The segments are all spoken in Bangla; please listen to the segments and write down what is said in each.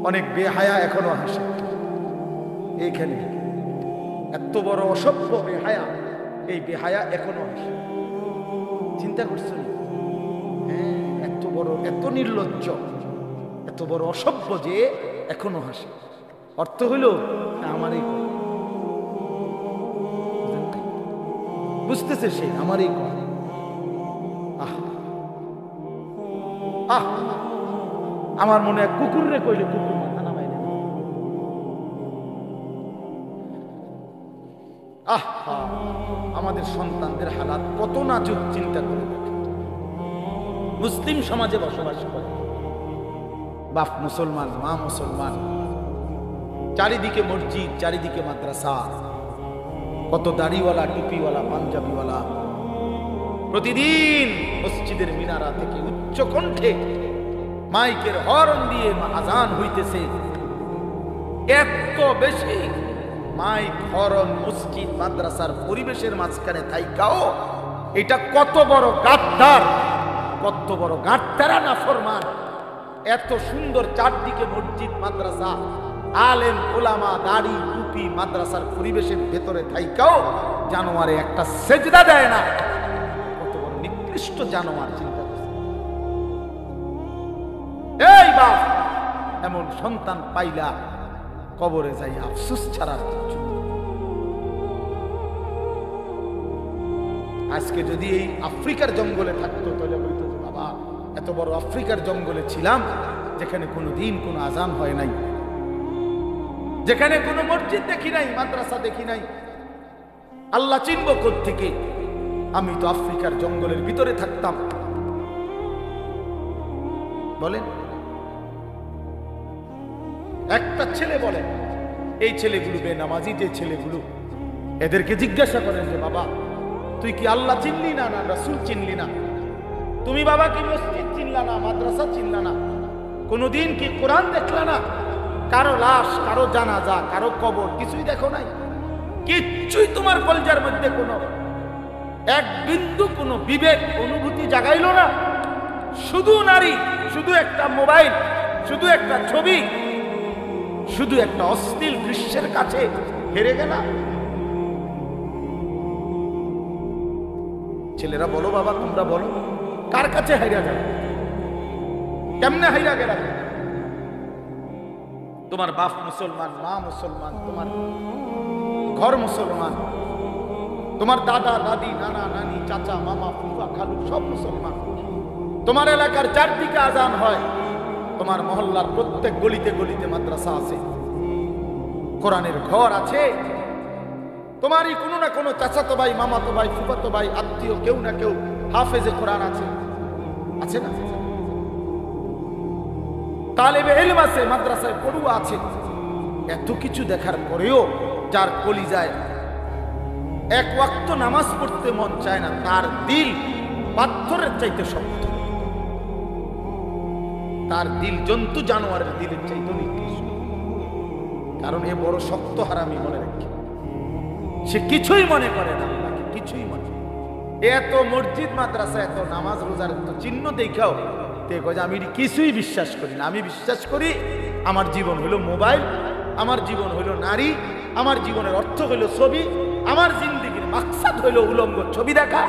অনেক বেহায়া এখনো হাসে। এইখানে এত বড় অসভ্য বেহায়া, এই বেহায়া এখনো হাসে। চিন্তা করছেন? হ্যাঁ, এত বড়, এত নির্লজ্জ, এত বড় অসভ্য যে এখনো হাসে। অর্থ হইল আমারই, বুঝতেছে সে আমারই কর। আহ আহ আমার মনে হয় কুকুরে কইলে কুকুর মাথা নামাই নেবে। আমাদের সন্তানদের হালাত কত নাজুক, চিন্তা করে দেখেন। মুসলিম সমাজে বসবাস করে, বাপ মুসলমান, মা মুসলমান, চারিদিকে মসজিদ, চারিদিকে মাদ্রাসা, কত দাড়িওয়ালা, টুপিওয়ালা, পাঞ্জাবিওয়ালা প্রতিদিন মসজিদের মিনারা থেকে উচ্চ কণ্ঠে মাইকের হর্ন দিয়ে আজান হইতেছে। এত বেশি মাইক, হর্ন, মসজিদ, মাদ্রাসার পরিবেশের মাঝখানে থাইকাও এটা কত বড় গাদ্দার, কত বড় গাদ্দারা নাফরমান। এত সুন্দর চারদিকে মসজিদ, মাদ্রাসা, আলেম, ওলামা, দাড়ি, টুপি, মাদ্রাসার পরিবেশের ভেতরে থাইকাও জানোয়ারে একটা সেজদা দেয় না। কত বড় নিকৃষ্ট জানোয়ার, চিন্তা করছে। এই বাপ, এমন সন্তান পাইলা কবরে যাই আফসোস ছাড়ার কিছু। আজকে যদি এই আফ্রিকার জঙ্গলে থাকতো তাহলে বলতো যে বাবা, এত বড় আফ্রিকার জঙ্গলে ছিলাম যেখানে কোনোদিন কোনো আজান হয় নাই, যেখানে কোনো মসজিদ দেখি নাই, মাদ্রাসা দেখি নাই, আল্লাহ চিনব কোত্থেকে? আমি তো আফ্রিকার জঙ্গলের ভিতরে থাকতাম। বলেন, একটা ছেলে বলে, এই ছেলেগুলো বেনামাজি যে ছেলেগুলো, এদেরকে জিজ্ঞাসা করেন যে বাবা তুই কি আল্লাহ চিনলি না, না রাসূল চিনলি না? তুমি বাবা কি মসজিদ চিনলা না, মাদ্রাসা চিনলা না? কোনদিন কি কোরআন দেখলা না? কারো লাশ, কারো জানাজা, কারো কবর কিছুই দেখো নাই? কিচ্ছুই তোমার কলজার মধ্যে কোনো এক বিন্দু কোনো বিবেক, অনুভূতি জাগাইলো না? শুধু নারী, শুধু একটা মোবাইল, শুধু একটা ছবি, শুধু একটা অশ্লীল দৃশ্যের কাছে হেরে গেলা? ছেলেরা বলো বাবা, তোমরা বলো, কার কাছে হাইরা গেল? কেমনে হাইরা গেল? তোমার বাপ মুসলমান, মা মুসলমান, তোমার ঘর মুসলমান, তোমার দাদা, দাদি, নানা, নানি, চাচা, মামা, ফুফা, খালু সব মুসলমান। তোমার এলাকার চারদিকে আজান হয়, তোমার মহল্লার প্রত্যেক গলিতে গলিতে মাদ্রাসা আছে, কোরআনের ঘর আছে, তোমারই কোনো না কোনো চাচাতো ভাই, মামাতো ভাই, ফুফাতো ভাই, আত্মীয় কেউ না কেউ হাফেজে কোরআন আছে, আছে না? তালেবে ইলম আছে, মাদ্রাসায় পড়ুয়া আছে। এত কিছু দেখার পরেও যার কলিজায় এক ওয়াক্ত নামাজ পড়তে মন চায় না, তার দিল পাথরের চাইতে শক্ত, তার দিল জন্তু জানোয়ারের দিলের চাইতে নিকৃষ্ট। কারণ এ বড় শক্ত হারামি, মনে রাখি, সে কিছুই মনে করে না, কিছুই মনে। এত মসজিদ, মাদ্রাসা, এত নামাজ, রোজার এত চিহ্ন দেখাও আমি কিছুই বিশ্বাস করি না। আমি বিশ্বাস করি আমার জীবন হলো মোবাইল, আমার জীবন হলো নারী, আমার জীবনের অর্থ হলো ছবি, আমার জিন্দেগির মাকসাদ হলো উলঙ্গ ছবি দেখা,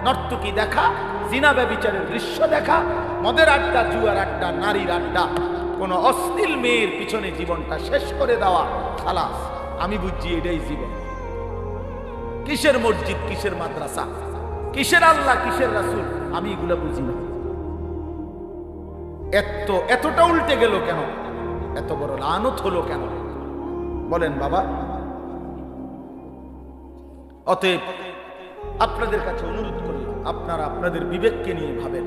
নর্তকী দেখা, জিনা ব্যভিচারের দৃশ্য দেখা, মদের আড্ডা, জুয়ার আড্ডা, নারীর আড্ডা, কোন অশ্লীল মেয়ের পিছনে জীবনটা শেষ করে দেওয়া, খালাস। আমি বুঝছি এটাই জীবন। কিসের মসজিদ, কিসের মাদ্রাসা, কিসের আল্লাহ, কিসের রাসূল, আমি এগুলো বুঝি না। এতটা উল্টে গেল কেন? এত বড় লানত হলো কেন? বলেন বাবা। অতএব আপনাদের কাছে অনুরোধ করলাম, আপনারা আপনাদের বিবেককে নিয়ে ভাবেন।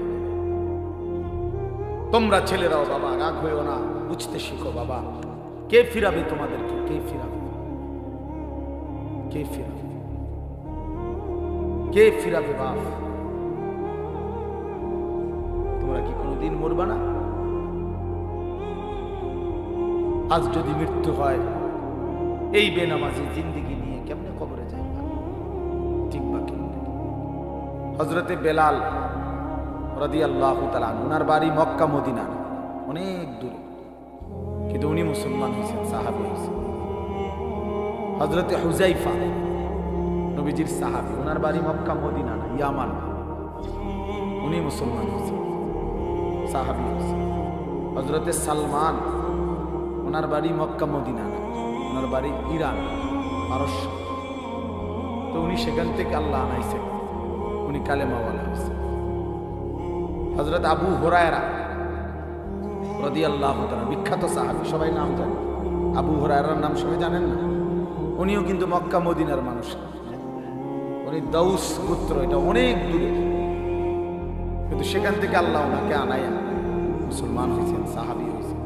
তোমরা ছেলেরাও বাবা রাগ হয়েও না, বুঝতে শিখো বাবা। কে ফিরাবে তোমাদেরকে? কে ফিরাবে? কে ফিরাবে? কে ফিরাবে বাপ? তোমরা কি কোনোদিন মরবা না? আজ যদি মৃত্যু হয়, এই বেনামাজি জিন্দেগি নিয়ে কেমনে কবরে যাই? ঠিক বাকি হযরতে বেলাল রাদিয়াল্লাহু তাআলা, ওনার বাড়ি মক্কা মদিনা, অনেক দূরে, কিন্তু কিন্তু উনি মুসলমান হয়েছেন, সাহাবী হয়েছেন। হযরতে হুযাইফা নবীজির সাহাবী, ওনার বাড়ি মক্কা মদিনা না, ইয়ামান। উনি মুসলমান হয়েছেন, সাহাবী হয়েছেন। হযরতে সালমান, ওনার বাড়ি মক্কা মদিনা না, ওনার বাড়ি ইরান, পারস্য। তো উনি সেখান থেকে আল্লাহ আনাইছেন, উনি কালেমাওয়ালা হয়েছেন। হযরত আবু হুরায়রা রাদিয়াল্লাহু তাআলা, বিখ্যাত সাহাবী, সবাই নাম জানেন। আবু হুরায়রার নাম সবাই জানেন না? উনিও কিন্তু মক্কা মদিনার মানুষ। উনি দাউস গোত্র, এটা অনেক দূরে, কিন্তু সেখান থেকে আল্লাহ ওনাকে আনাইয়া মুসলমান হয়েছেন, সাহাবী হয়েছেন।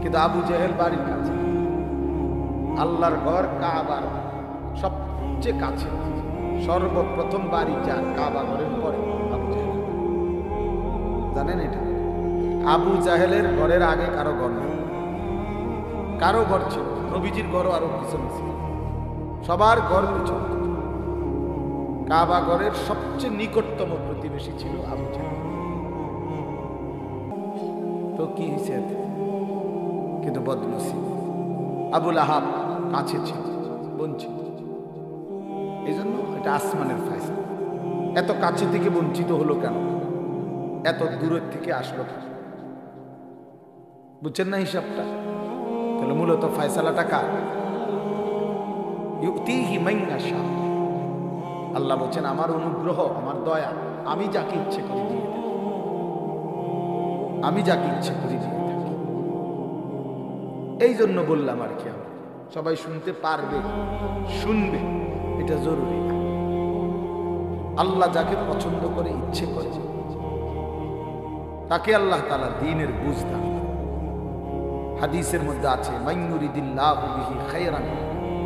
কিন্তু আবু জেহেল বাড়ির কাছে, আল্লাহর ঘর কাবার সবচেয়ে কাছে, সর্বপ্রথম বাড়ি যার কাবা ঘরের পরে আবু জেহেল। জানেন এটা? আবু জাহেলের ঘরের আগে কারো ঘর নেই, কারো ঘর ছিল, নবীজির ঘরও আরো পিছনে ছিল, সবার ঘর পিছনে। কাবা ঘরের সবচেয়ে নিকটতম প্রতিবেশী ছিল আবু জাহেল। তো কি হয়েছে? কিন্তু বদনসিব, আবুল আহাব কাছে ছিল, বঞ্চিত। এই জন্য এটা আসমানের ফায়সালা। এত কাছে থেকে বঞ্চিত হলো কেন? এত দূরের থেকে আসলো কেন? বুঝছেন না হিসাবটা? তাহলে মূলত ফায়সালাটা কার? ইউতিহি মান ইয়াশা। আল্লাহ বলছেন আমার অনুগ্রহ, আমার দয়া, আমি যাকে ইচ্ছে করি দিয়ে থাকি, আমি যাকে ইচ্ছে করি দিয়ে থাকি। এই জন্য বললাম আর কি, আমরা সবাই শুনতে পারবে, শুনবে, এটা জরুরি না। আল্লাহ যাকে পছন্দ করে, ইচ্ছে করে, তাকে আল্লাহ তাআলা দ্বীনের বুঝ দান। হাদিসের মধ্যে আছে, মান ইউরিদিল্লাহু বিহি খায়রান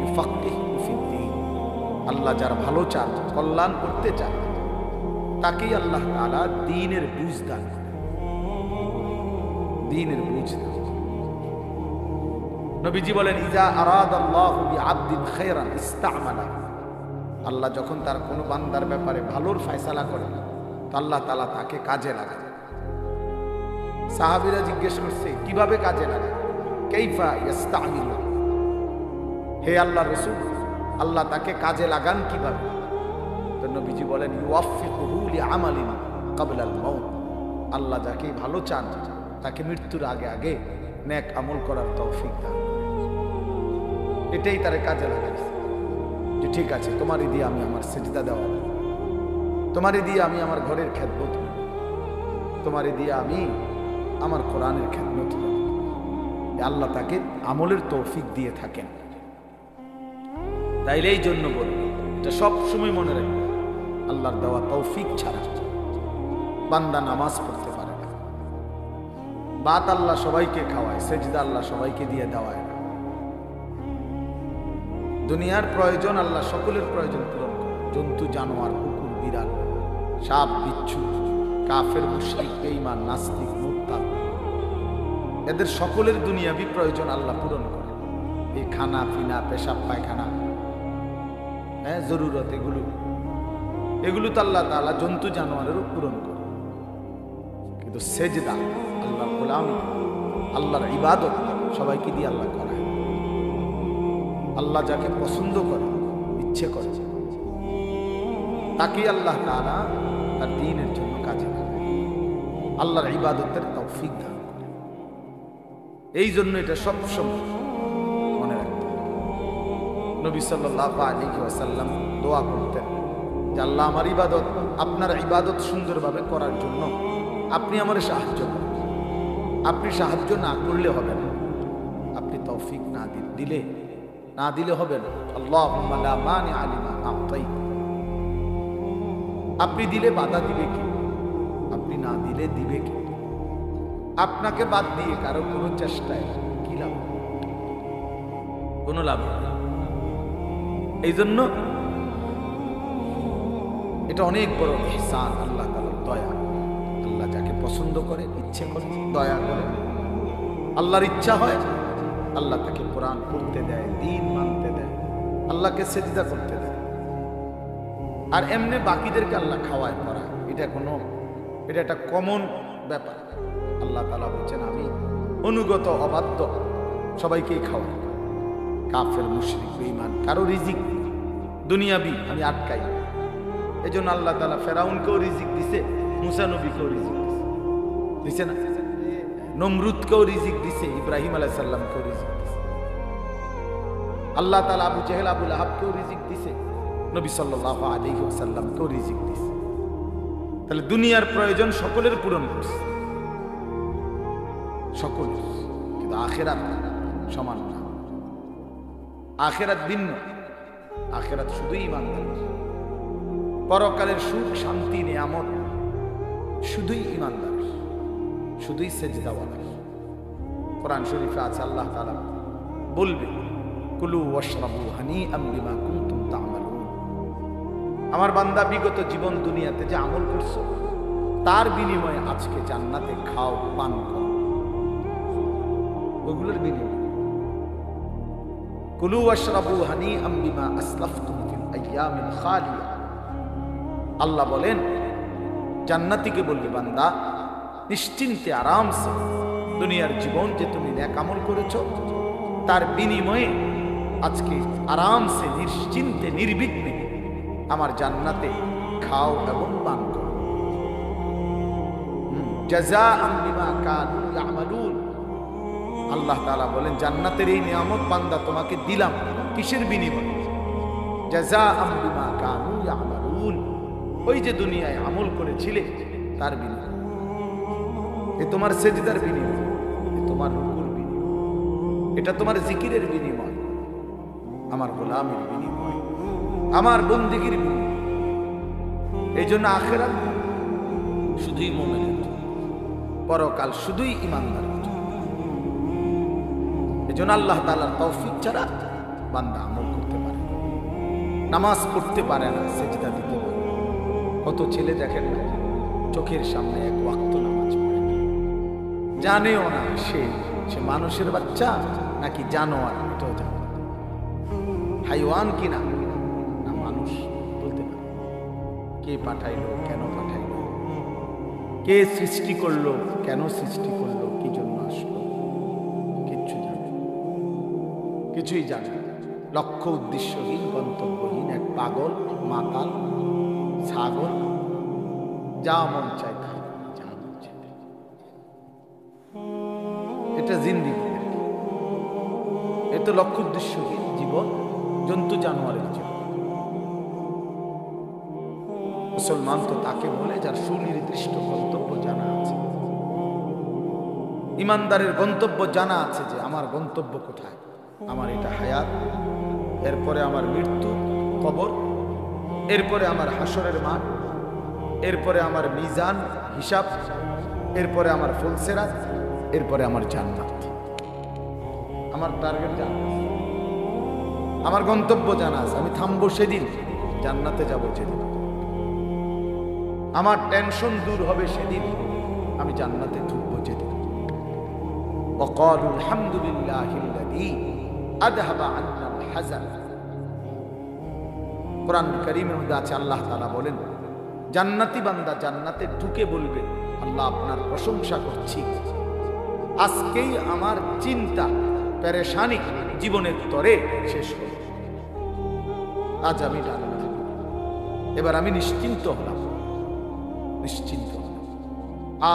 ইউফাক্কিহু ফিদ্দীন। আল্লাহ যার ভালো চান, কল্যাণ করতে চান, তাকেই আল্লাহ তাআলা দ্বীনের বুঝ দান, দ্বীনের বুঝ দান। নবীজি বলেন, ইজা আরাদাল্লাহু বিআবদিন খায়রান ইস্তা'মালা। আল্লাহ যখন তার কোনো বান্দার ব্যাপারে ভালোর ফয়সালা করেন, তো আল্লাহ তাআলা তাকে কাজে লাগান। সাহাবীরা জিজ্ঞেস করছে, কিভাবে কাজে লাগান? কাইফা ইস্তা'মিলু, হে আল্লাহর রাসূল, আল্লাহ তাকে কাজে লাগান কিভাবে? তো নবীজি বলেন, ইউওয়াফিকুহু লিআমালিন ক্বাবলাল মাউত। আল্লাহ যাকে ভালো চান, তাকে মৃত্যুর আগে আগে নেক আমল করার তৌফিক দান। এটাই তারে কাজে লাগাইছে, যে ঠিক আছে, তোমারই দিয়ে আমি আমার সিজদা দেওয়া, তোমারই দিয়ে আমি আমার ঘরের খেদমত, তোমারই দিয়ে আমি আমার কোরআনের খেদমত। আল্লাহ তাকে আমলের তৌফিক দিয়ে থাকেন। তাইলে এই জন্য বলবো, এটা সবসময় মনে রাখবে, আল্লাহর দেওয়া তৌফিক ছাড়া বান্দা নামাজ পড়তে পারে না। বাত আল্লাহ সবাইকে খাওয়ায়, সেজদা আল্লাহ সবাইকে দিয়ে দেওয়ায় না। দুনিয়ার প্রয়োজন আল্লাহ সকলের প্রয়োজন পূরণ করে। জন্তু, জানোয়ার, কুকুর, বিড়াল, সাপ, বিচ্ছু, কাফের, মুশরিক, বেঈমান, নাস্তিক, মুরতাদ, এদের সকলের দুনিয়াবি প্রয়োজন আল্লাহ পূরণ করে। এই খানা পিনা, পেশাব পায়খানা, জরুরত, এগুলো তো আল্লাহ তাআলা জন্তু জানোয়ারেরও পূরণ করে। কিন্তু সেজদা, আল্লাহর গোলামি, আল্লাহর ইবাদত সবাইকে দিয়ে আল্লাহ করায়। আল্লাহ যাকে পছন্দ করে, ইচ্ছে করে, তাকেই আল্লাহ তাআলা তার দ্বীনের জন্য কাজে লাগায়, আল্লাহর ইবাদতের তৌফিক দান করে। এই জন্য এটা সবসময় মনে রাখতে হবে। নবী সাল্লাল্লাহু আলাইহি ওয়াসাল্লাম দোয়া করতেন যে আল্লাহ, আমার ইবাদত, আপনার ইবাদত সুন্দরভাবে করার জন্য আপনি আমার সাহায্য করেন। আপনি সাহায্য না করলে হবে না, আপনি তৌফিক না দিলে হবে না। আল্লাহুম্মা লা মানিআ লিমা আ'তাইত। আপনি দিলে বাধা দিবে কি? আপনি না দিলে দিবে কি? আপনাকে বাদ দিয়ে কারো কোনো চেষ্টায় কি লাভ? কোনো লাভ নেই। এই জন্য এটা অনেক বড় ইহসান, আল্লাহ তাআলার দয়া। আল্লাহ যাকে পছন্দ করে, ইচ্ছে করে, দয়া করে, আল্লাহর ইচ্ছা হয়, আল্লাহ তাকে কোরআন পড়তে দেয়, দ্বীন মানতে দেয়, আল্লাহকে সিজদা করতে দেয়। আর এমনি বাকিদেরকে আল্লাহ খাওয়ায় পড়ায়, এটা একটা কমন ব্যাপার। আল্লাহ তাআলা বলছেন, আমি অনুগত অবাধ্য সবাইকেই খাওয়ায়, কাফের মুশরিক বেঈমান, কারো রিজিক দুনিয়াবি আমি আটকাই। এই জন্য আল্লাহ তাআলা ফেরাউনকেও রিজিক দিছে, মুসা নবীকেও রিজিক দিছে না, নমরুদকেও রিজিক দিছে, ইব্রাহিম আলাইহিস সালামকেও রিজিক দিছে। আল্লাহ তাআলা আবু জেহেল আবু লাহাবকেও রিজিক দিছে, নবী সাল্লাল্লাহু আলাইহি ওয়াসাল্লামকেও রিজিক দিছে। তাহলে দুনিয়ার প্রয়োজন সকলের পূরণ করছে, সকলের, কিন্তু আখিরাত সমান না। আখিরাত ভিন্ন, আখিরাত শুধুই ইমানদার। পরকালের সুখ শান্তি নিয়ামত শুধুই ইমানদার, শুধুই সেজদাওয়ালা। কোরআন শরীফে আছে আল্লাহ তাআলা বলবে, কুলু ওয়াশরাবু হানিআম বিমা কুনতুম তা'মালুন। আমার বান্দা বিগত জীবন দুনিয়াতে যে আমল করছো তার বিনিময়ে আজকে জান্নাতে খাও পান করো, ওগুলোর বিনিময়ে। কুলু ওয়াশরাবু হানিআম বিমা আসলাফতুম ফিল আইয়ামিল খালিয়া। আল্লাহ বলেন জান্নাতীকে বলবে, বান্দা নিশ্চিন্তে আরামসে দুনিয়ার জীবন যে তুমি নেক আমল করেছো তার বিনিময়ে আজকে আরামসে নিশ্চিন্তে নির্বিঘ্নে আমার জান্নাতে খাও এবং পান করো। জাযাআন বিমা কানু ইয়ামালুন। আল্লাহ তাআলা বলেন জান্নাতের এই নিয়ামত বান্দা তোমাকে দিলাম কিসের বিনিময়ে? জাযাআন বিমা কানু ইয়ামালুন। ওই যে দুনিয়ায় আমল করেছিলে তার বিনিময়ে। এ তোমার সেজদার বিনিময়, এ তোমার রুকুর বিনিময়, এটা তোমার জিকিরের বিনিময়, আমার গোলামের বিনিময়, আমার বন্দেগীর বিনিময়। এই জন্য আখিরাত শুধুই মুমিনের জন্য, পরকাল শুধুই ইমানদারের জন্য। এই জন্য আল্লাহ তাআলার তৌফিক ছাড়া বান্দা আমল করতে পারে না, নামাজ পড়তে পারে না, সেজদা দিতে পারে। কত ছেলে দেখেন না, চোখের সামনে এক ওয়াক্ত নামাজ পড়ে না, জানেও না সে মানুষের বাচ্চা নাকি জানোয়ার, এটাও জানে, হাইওয়ান কিনা না মানুষ বলতে পারে। কে পাঠাইলো, কেন পাঠাইলো, কে সৃষ্টি করলো, কেন সৃষ্টি করলো, কি জন্য আসলো, কিচ্ছু জানে, কিছুই জানে না। লক্ষ্য উদ্দেশ্যহীন, গন্তব্যহীন এক পাগল, মাতাল, ছাগল, যা মন চায় খায়, যা মন চায়। এটা জিন্দেগি, এ তো লক্ষ্য উদ্দেশ্যহীন জীবন, জন্তু জানোয়ারের জীবন। মুসলমান তো তাকে বলে যার সুনির্দিষ্ট গন্তব্য জানা আছে। ইমানদারের গন্তব্য জানা আছে যে আমার গন্তব্য কোথায়, আমার এটা হায়াত, এরপরে আমার মৃত্যু, কবর, এরপরে আমার হাসরের মাঠ, এরপরে আমার মিজান হিসাব, এরপরে আমার ফুলসেরাত, এরপরে আমার জান্নাত। আমার টার্গেট জানা আছে, আমার গন্তব্য জানা আছে। আমি থামবো সেদিন, জান্নাতে যাব যেদিন। আমার টেনশন দূর হবে সেদিন, আমি জান্নাতে ঢুকবো যেদিন। وقالوا الحمد لله الذي أذهب عنا الحزن। কোরআন কারীমের মধ্যে আছে আল্লাহ তাআলা বলেন জান্নাতি বান্দা জান্নাতে ঢুকে বলবে, আল্লাহ আপনার প্রশংসা করছি, আজকেই আমার চিন্তা পেরেশানি জীবনের তরে শেষ হল। আজ আমি জান্নাতে, এবার আমি নিশ্চিন্ত হলাম, নিশ্চিন্ত হলাম,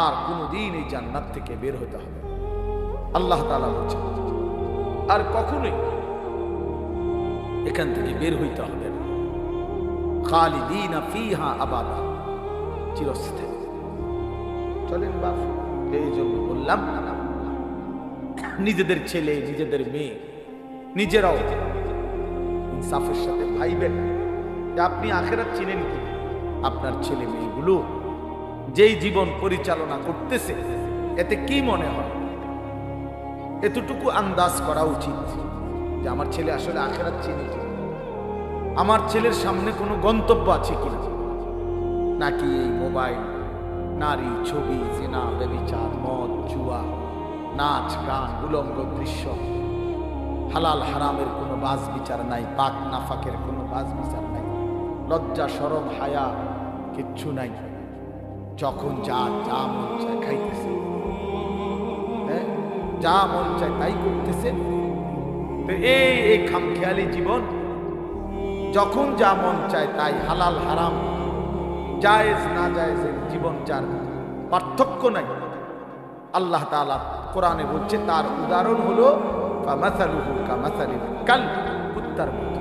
আর কোনদিন এই জান্নাত থেকে বের হতে হবে। আল্লাহ তাআলা বলছেন আর কখনোই এখান থেকে বের হইতে হবে না। খালিদিনা ফিহা আবাদা, চিরস্থায়ী। চলেন বাপ, এই জন্য বললাম নিজেদের ছেলে, নিজেদের মেয়ে, নিজেরাও ইনসাফের সাথে ভাইবেন যে আপনি আখিরাত চিনেন কি। আপনার ছেলে মেয়েগুলো যেই জীবন পরিচালনা করতেছে এতে কি মনে হয়, এতটুকু আন্দাজ করা উচিত যে আমার ছেলে আসলে আখিরাত চিনে কি, আমার ছেলের সামনে কোনো গন্তব্য আছে কিনা, নাকি এই মোবাইল, নারী, ছবি, জিনা, ব্যভিচার, মদ, জুয়া, নাচ, গান, উলঙ্গ দৃশ্য, হালাল হারামের কোনো বাজ বিচার নাই, পাক নাফাকের কোনো বাজ বিচার নাই, লজ্জা শরম হায়া কিচ্ছু নাই, যখন যা যা মন চায় খাইতেছে। যা মন চায় তাই করতেছে। তো এই খামখেয়ালি জীবন, যখন যা মন চায় তাই, হালাল হারাম, জায়েজ না জায়েজের জীবন, যার পার্থক্য নাই। আল্লাহ তাআলা কোরআনে বলছে তার উদাহরণ হলো ফামাসালুহু কামাসালিল কালব, কুত্তার মতো।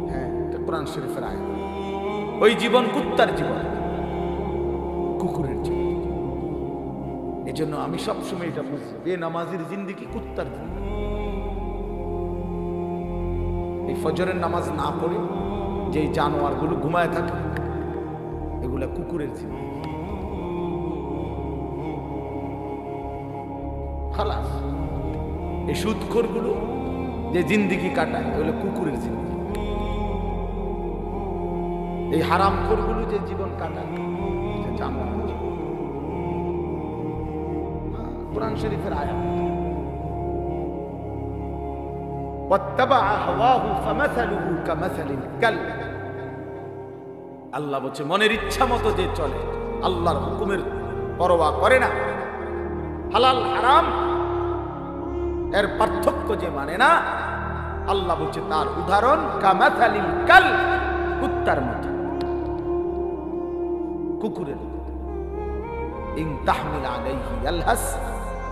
হ্যাঁ, এটা কোরআন শরীফের আয়াত। ওই জীবন কুত্তার জীবন, কুকুরের জীবন। এই জন্য আমি সবসময় এটা বুঝি, বেনামাজির জিন্দেগি কুত্তার জিন্দেগি। এই ফজরের নামাজ না পড়ে যে জানোয়ারগুলো ঘুমায় থাকে, এগুলা কুকুরের জিন্দেগি। খালাস। এই সুদখোরগুলো যে জিন্দেগি কাটায়, এগুলো কুকুরের জিন্দেগি। এই হারামখোরগুলো যে জীবন কাটায়, জানোয়ার। কোরআন শরীফের আয়াত। আল্লাহ বলছে মনের ইচ্ছা মতো যে চলে, আল্লাহর হুকুমের পরোয়া করে না, হালাল হারাম এর পার্থক্য যে মানে না, আল্লাহ বলছে তার উদাহরণ কামাথালিল কাল, কুত্তার মতো, কুকুরের মতো। ইন তাহমিল আলাইহি ইয়ালহাস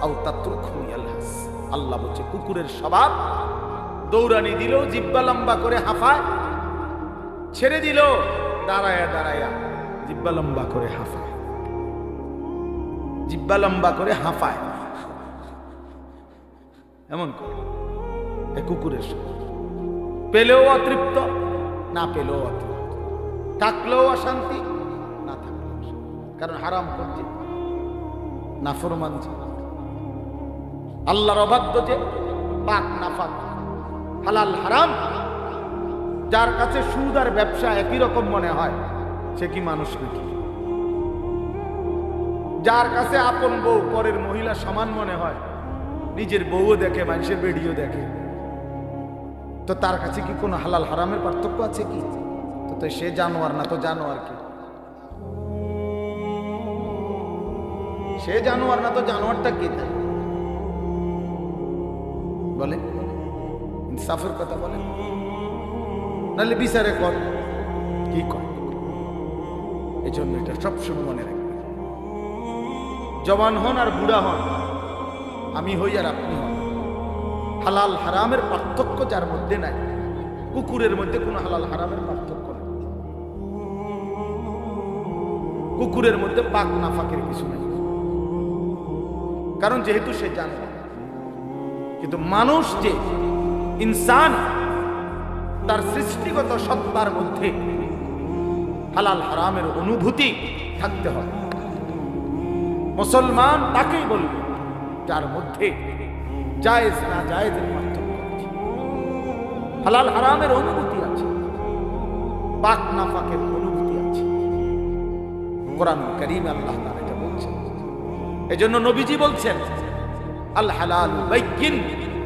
আও তাতরুকহু ইয়ালহাস। আল্লাহ বলছে কুকুরের স্বভাব, দৌড়ানি দিল জিহ্বা লম্বা করে হাঁফায়, ছেড়ে দিল দাঁড়ায়া দাঁড়ায়া জিহ্বা লম্বা করে হাঁফায়, জিহ্বা লম্বা করে হাঁফায়, এমন করে। এ কুকুরের স্বভাব। পেলেও অতৃপ্ত, না পেলেও অতৃপ্ত, থাকলেও অশান্তি, না থাকলেও অশান্তি। কারণ হারাম করছে, নাফরমান যে, আল্লাহর অবাধ্য যে, পাক নাফাক, হালাল হারাম। যার কাছে সুদ আর ব্যবসা একই রকম মনে হয়, সে কি মানুষ নাকি? যার কাছে আপন বউ পরের মহিলা সমান মনে হয়, নিজের বউও দেখে, মানুষের বেডিও দেখে, তো তার কাছে কি কোনো হালাল হারামের পার্থক্য আছে কি? তো সে জানোয়ার না তো জানোয়ার কি? সে জানোয়ার না তো জানোয়ারটা কি? তাই বলে, ইনসাফের কথা বলে, নাহলে বিচারে কর কি কর। এই জন্য এটা সবসময় মনে রাখবে। জওয়ান হন আর বুড়া হন, আমি হই আর আপনি হন, হালাল হারামের পার্থক্য যার মধ্যে নাই, কুকুরের মধ্যে কোনো হালাল হারামের পার্থক্য নেই। কুকুরের মধ্যে পাক নাফাকের কিছু নেই, কারণ যেহেতু সে জানে। কিন্তু মানুষ যে ইনসান, তার সৃষ্টিগত সত্তার মধ্যে হালাল হারামের অনুভূতি থাকতে হয়। মুসলমান তাকেই বলবে যার মধ্যে জায়েজ না জায়েজের পার্থক্য আছে, হালাল হারামের অনুভূতি আছে, পাক নাফাকের অনুভূতি আছে। কোরআন কারীমে আল্লাহ তাআলা এটা বলছেন। এজন্য নবীজি বলছেন আল হালাল বাইয়িন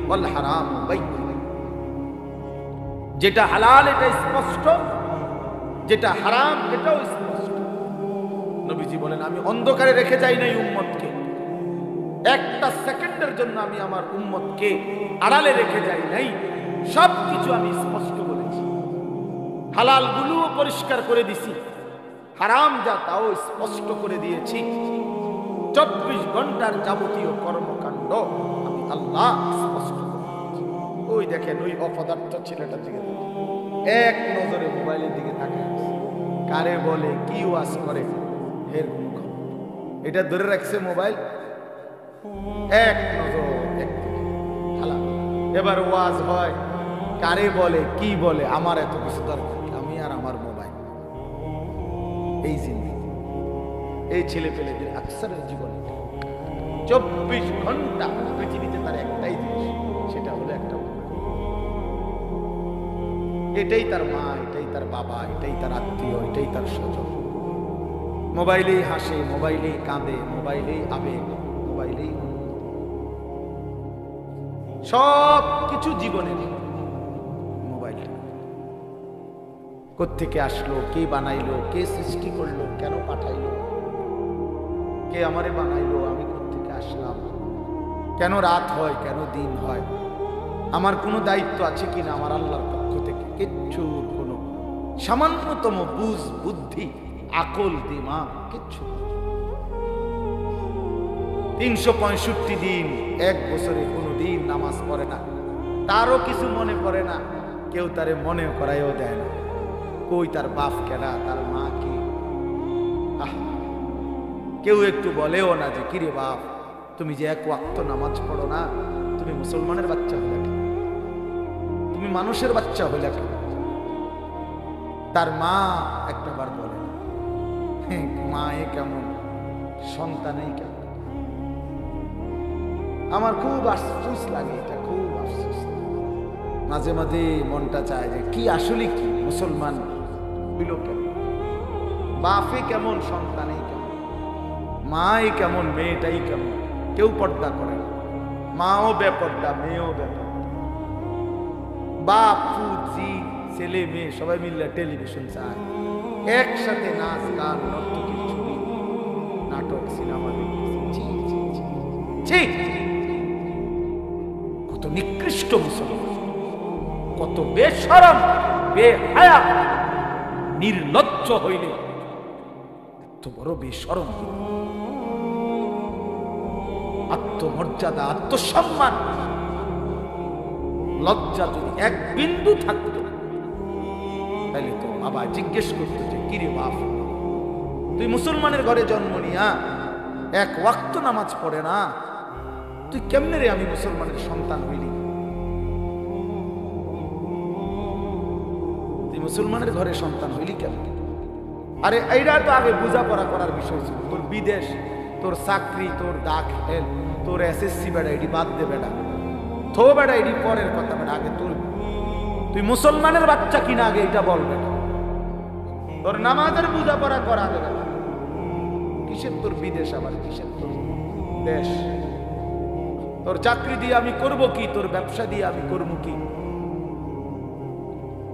ওয়াল হারাম বাইয়িন। যেটা হালাল এটা স্পষ্ট, যেটা হারাম এটাও স্পষ্ট। নবীজি বলেন আমি অন্ধকারে রেখে যাই নাই উম্মতকে, একটা সেকেন্ডের জন্য আমি আমার উম্মতকে আড়ালে রেখে যাই নাই, সবকিছু আমি স্পষ্ট বলেছি। হালাল গুলোও পরিষ্কার করে দিছি, হারাম যা তাও স্পষ্ট করে দিয়েছি। 24 ঘন্টার যাবতীয় কর্মকাণ্ড আমি আল্লাহ স্পষ্ট করে দিয়েছি। ওই দেখেন ওই অপদার্থ ছেলেটার দিকে এক নজরে মোবাইলের দিকে তাকিয়ে আছে, কারে বলে কি ওয়াজ করে এর কোনো খবর। এটা ধরে রাখছে মোবাইল, এক নজর একদিকে হালাল। এবার ওয়াজ হয়, কারে বলে কি বলে, আমার এত কিছু দরকার, আমি আর আমার মোবাইল। এই জিন্দেগি, এই ছেলে পেলেদের আকসারের জীবনে 24 ঘন্টা পৃথিবীতে তার একটাই জিনিস, সেটা হলো একটা মোবাইল। এটাই তার মা, এটাই তার বাবা, এটাই তার আত্মীয়, এটাই তার স্বজন। মোবাইলেই হাসে, মোবাইলেই কাঁদে, মোবাইলেই আবেগ, মোবাইলেই সব কিছু জীবনে। মোবাইল কোত্থেকে আসলো, কে বানাইলো, কে সৃষ্টি করলো, কেন পাঠাইলো, কে আমারে বানাইলো, আমি কোত্থেকে আসলাম? কেন রাত হয়, কেন দিন হয়? আমার কোনো দায়িত্ব আছে কিনা আমার আল্লাহর পক্ষ থেকে? কিচ্ছুর কোনো সামান্যতম বুঝ, বুদ্ধি, আকল, দিমাগ কিচ্ছু। 365 দিন, এক বছরে কোনো দিন নামাজ পড়ে না, তারও কিছু মনে পড়ে না, কেউ তারে মনে করাইও দেয় না। কই তার বাপ কেডা, তার মা কি? কেউ একটু বলেও না যে কিরে বাপ, তুমি যে এক ওয়াক্ত নামাজ পড়ো না, তুমি মুসলমানের বাচ্চা হইলা কেন? তুমি মানুষের বাচ্চা হইলা কেন? তার মা একটাবার বলে না, মা এ কেমন, সন্তানেই কেমন। আমার খুব আফসোস লাগে, এটা খুব আফসোস। মাঝে মাঝে মনটা চায় যে কি আসলে কি মুসলমান হইল কেন? বাপে কেমন, সন্তানেই কেমন, মাই কেমন, মেয়েটাই কেমন। কেউ পর্দা করে না, মাও বেপর্দা, মেয়েও বেপর্দা। বাপ, জি, ছেলে মেয়ে সবাই মিলে টেলিভিশন চায়, একসাথে নাচ গান, নর্তকীর ছবি, নাটক, সিনেমা দেখতেছে। কত নিকৃষ্ট মুসলমান, কত বেশরম, বেহায়া, নির্লজ্জ হইলে এত বড় বেশরম। আত্মমর্যাদা, আত্মসম্মান, লজ্জা যদি এক বিন্দু থাকতো, তাহলে তো বাবা জিজ্ঞেস করতো যে কিরে বাপ, তুই মুসলমানের ঘরে জন্ম নিয়া এক ওয়াক্ত নামাজ পড়ে না, তুই কেমনে রে আমি মুসলমানের সন্তান হইলি? তুই মুসলমানের ঘরে সন্তান হইলি কেমন? আরে এইটা তো আগে বোঝাপড়া করার বিষয় ছিল। তোর বিদেশ, তোর চাকরি, তোর দাখিল, তোর এসএসসি বেড়া, এটি বাদ দে বেড়া, থো বেড়া, এটি পরের কথা বেড়া। আগে তুই মুসলমানের বাচ্চা কিনা আগে এটা বলবে। তোর নামাজের বোঝাপড়া করা আগে বেড়া। কিসের তোর বিদেশ, আবার কিসের তোর দেশ? তোর চাকরি দিয়ে আমি করব কি? তোর ব্যবসা দিয়ে আমি করবো কি?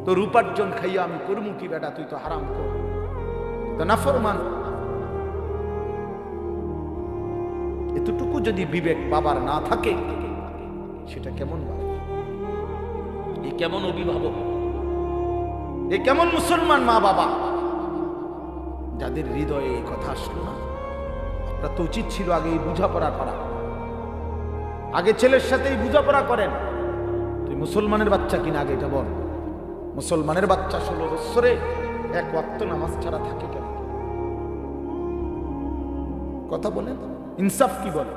তোর উপার্জন খাইয়া আমি করবো কি বেটা? তুই তো হারাম কর, তো নাফরমান। এতটুকু যদি বিবেক বাবার না থাকে, সেটা কেমন বাবা, এ কেমন অভিভাবক, এ কেমন মুসলমান মা বাবা, যাদের হৃদয়ে এই কথা আসলো না। আপনার তো উচিত ছিল আগে এই বোঝাপড়া করা। আগে ছেলের সাথে এই বোঝাপড়া করেন, তুই মুসলমানের বাচ্চা কিনা আগে এটা বল। মুসলমানের বাচ্চা 16 বছরে এক ওয়াক্ত নামাজ ছাড়া থাকে কেন? কথা বলেন, ইনসাফ কি বলে?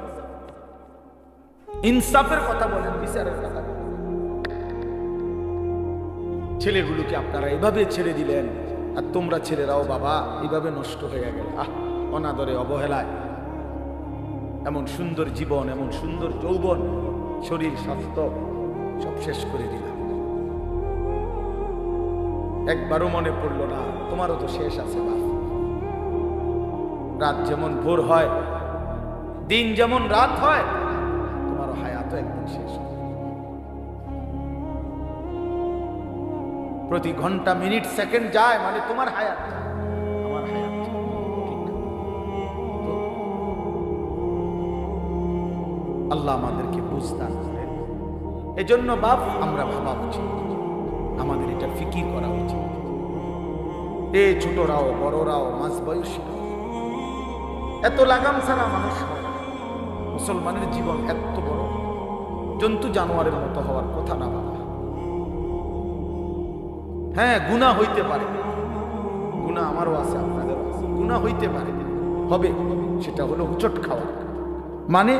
ইনসাফের কথা বলেন, বিচারের কথা বলেন। ছেলেগুলোকে আপনারা এভাবে ছেড়ে দিলেন, আর তোমরা ছেলেরাও বাবা এইভাবে নষ্ট হয়ে গেল। অনাদরে, অবহেলায় এমন সুন্দর জীবন, এমন সুন্দর যৌবন, শরীর, স্বাস্থ্য সব শেষ করে দিলাম। একবারও মনে পড়লো না তোমারও তো শেষ আছে বাপ। রাত যেমন ভোর হয়, দিন যেমন রাত হয়, তোমারও হায়াতও একদিন শেষ হয়। প্রতি ঘন্টা, মিনিট, সেকেন্ড যায় মানে তোমার হায়াত, আমার হায়াত। আল্লাহ আমাদেরকে বুঝদান করেন। এজন্য বাপ আমরা ভাবা উচিত, আমাদের এটা ফিকির করা উচিত। এ ছোটরাও, বড়রাও, মাঝ বয়সীরাও, এত লাগাম ছাড়া মানুষ হয়। মুসলমানের জীবন এত বড়, জন্তু জানোয়ারের মতো হওয়ার কথা না বাবা। হ্যাঁ, গুনাহ হইতে পারে, গুনাহ আমারও আছে, আপনাদেরও আছে, গুনাহ হইতে পারে, হবে। সেটা হলো উচট খাওয়া। মানে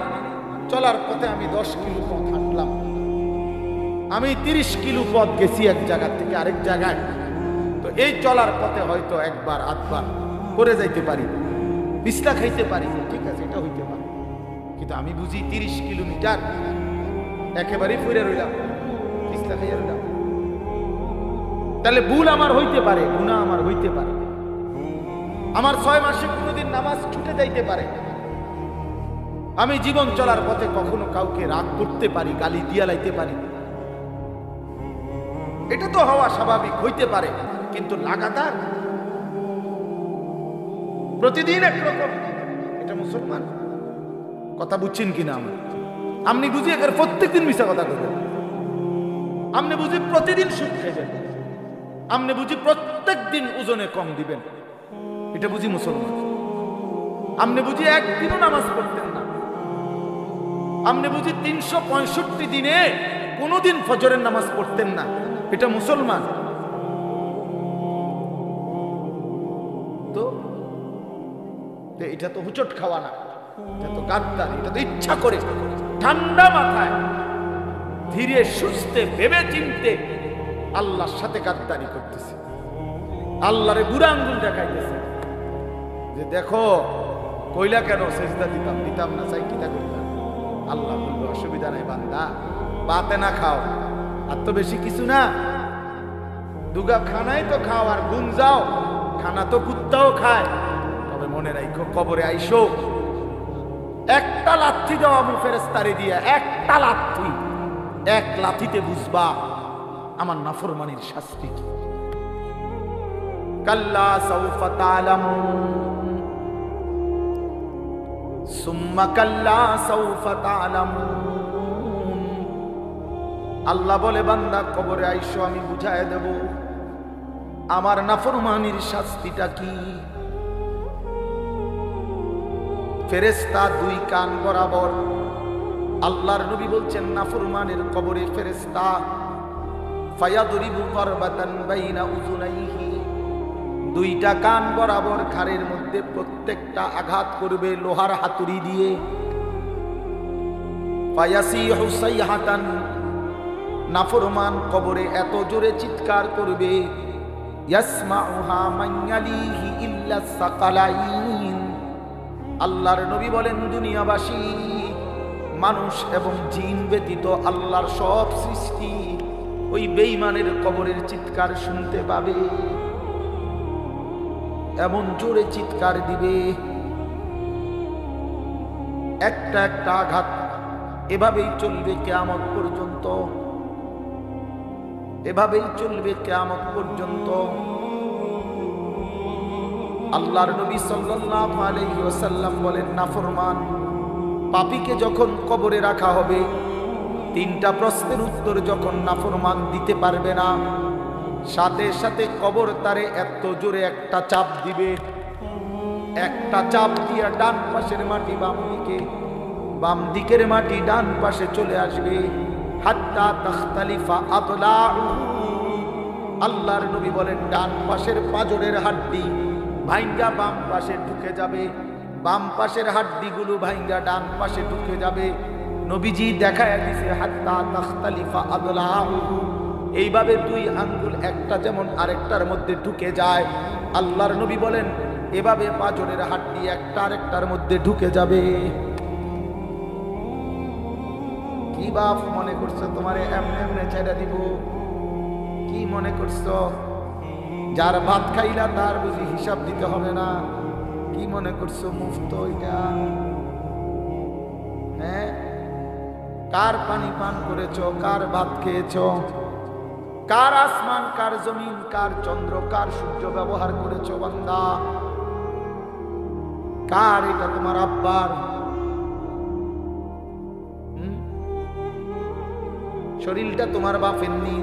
চলার পথে আমি 10 কিলো পথ হাঁটলাম, আমি 30 কিলো পথ গেছি এক জায়গা থেকে আরেক জায়গায়। তো এই চলার পথে হয়তো একবার আধবার করে যাইতে পারি, পিছলা খাইতে পারি, ঠিক আছে, এটা হইতে পারে। কিন্তু আমি বুঝি 30 কিলোমিটার একেবারেই ফুরে রইলাম, পিছলা খাইয়া রইলাম। তাহলে ভুল আমার হইতে পারে, গুনাহ আমার হইতে পারে, আমার 6 মাসে কোনোদিন নামাজ ছুটে যাইতে পারে। আমি জীবন চলার পথে কখনো কাউকে রাগ করতে পারি, গালি দিয়া লাইতে পারি, এটা তো হওয়া স্বাভাবিক, হইতে পারে। কিন্তু লাগাতার প্রতিদিন একরকম, এটা মুসলমান? কথা বুঝছেন কিনা? আপনি বুঝি এর প্রত্যেকদিন মিশা কথা বলবেন, আপনি বুঝি প্রতিদিন সুদ খাইবেন, আপনি বুঝি প্রত্যেক দিন ওজনে কম দিবেন, এটা বুঝি মুসলমান? আপনি বুঝি একদিনও নামাজ পড়তেন না, আপনি বুঝি 365 দিনে কোনোদিন ফজরের নামাজ পড়তেন না, এটা মুসলমান? তো এটা তো হুচট খাওয়া না, এটা তো গাদ্দার, এটা তো ইচ্ছা করে ঠান্ডা মাথায় ধীরে সুস্থে ভেবে চিনতে আল্লাহর সাথে গাদ্দারি করতেছে, আল্লাহরে বুড়া আঙ্গুল দেখাইতেছে যে দেখো কইলা কেন সেজদা দিতাম, দিতাম না, চাই কিতা করিলাম। আল্লাহ বলবে অসুবিধা নাই বান্দা, বাতে না খাও, আর তো বেশি কিছু না, দুগা খানাই তো খাও আর গুন যাও, খানা তো কুত্তাও খায়, তবে মনে রাখো কবরে আইসো একটা লাথি দেওয়া মু ফেরেশতারে দিয়া, একটা লাথি, এক লাথিতে বুঝবা আমার নাফরমানির শাস্তি কি। কাল্লা সাউফা তা'লামুন সুম্মা কাল্লা সাউফা তা'লামুন। আল্লাহ বলে বান্দা কবরে আইসো, আমি বুঝায় দেব আমার নাফরমানির শাস্তিটা কি। ফেরেশতা দুই কান বরাবর, আল্লাহর নবী বলছেন নাফরমানের কবরে ফেরেশতা ফায়াদরিবু করবাতান বাইনা উযুনাইহি, দুইটা কান বরাবর ঘাড়ের মধ্যে প্রত্যেকটা আঘাত করবে লোহার হাতুড়ি দিয়ে। ফায়াসিহু সাইহাতান, নাফরমান কবরে এত জোরে চিৎকার করবে, ইয়াসমাউহা মান ইয়ালিহি ইল্লা সাকালাইন। আল্লাহর নবী বলেন দুনিয়াবাসী মানুষ এবং জিন ব্যতীত আল্লাহর সব সৃষ্টি ওই বেঈমানের কবরের চিৎকার শুনতে পাবে, এমন জোরে চিৎকার দিবে। একটা একটা আঘাত এভাবেই চলবে কিয়ামত পর্যন্ত, এভাবেই চলবে কিয়ামত পর্যন্ত। আল্লাহর নবী সাল্লাল্লাহু আলাইহি ওয়াসাল্লাম বলেন নাফরমান পাপীকে যখন কবরে রাখা হবে, তিনটা প্রশ্নের উত্তর যখন নাফরমান দিতে পারবে না, সাথে সাথে কবর তারে এত জোরে একটা চাপ দিবে, একটা চাপ দিয়া ডান পাশের মাটি বাম দিকে, বাম দিকের মাটি ডান পাশে চলে আসবে, হাত্তা তাখতালিফা আদলাউ। আল্লাহর নবী বলেন ডান পাশের পাজরের হাড্ডি ভাইঙ্গা বাম পাশে ঢুকে যাবে, বাম পাশের হাড্ডিগুলো ভাইঙ্গা ডান পাশে ঢুকে যাবে। নবীজি দেখায় দিছে হাত্তা তাখতালিফা আদলাউ, এইভাবে দুই আঙ্গুল একটা যেমন আরেকটার মধ্যে ঢুকে যায়, আল্লাহর নবী বলেন এভাবে পাজরের হাড্ডি একটা আরেকটার মধ্যে ঢুকে যাবে। কি বাপ মনে করছো তোমারে এমনে এমনে ছেড়ে দিব? কি মনে করছো যার ভাত খাইলা তার বুঝি হিসাব দিতে হবে না? কি মনে করছো মুফত এটা? হ্যাঁ, কার পানি পান করেছো, কার ভাত খেয়েছো, কার আসমান, কার জমিন, কার চন্দ্র, কার সূর্য ব্যবহার করেছো বান্দা? কার এটা? তোমার আব্বার? শরীরটা তোমার বাপের নি,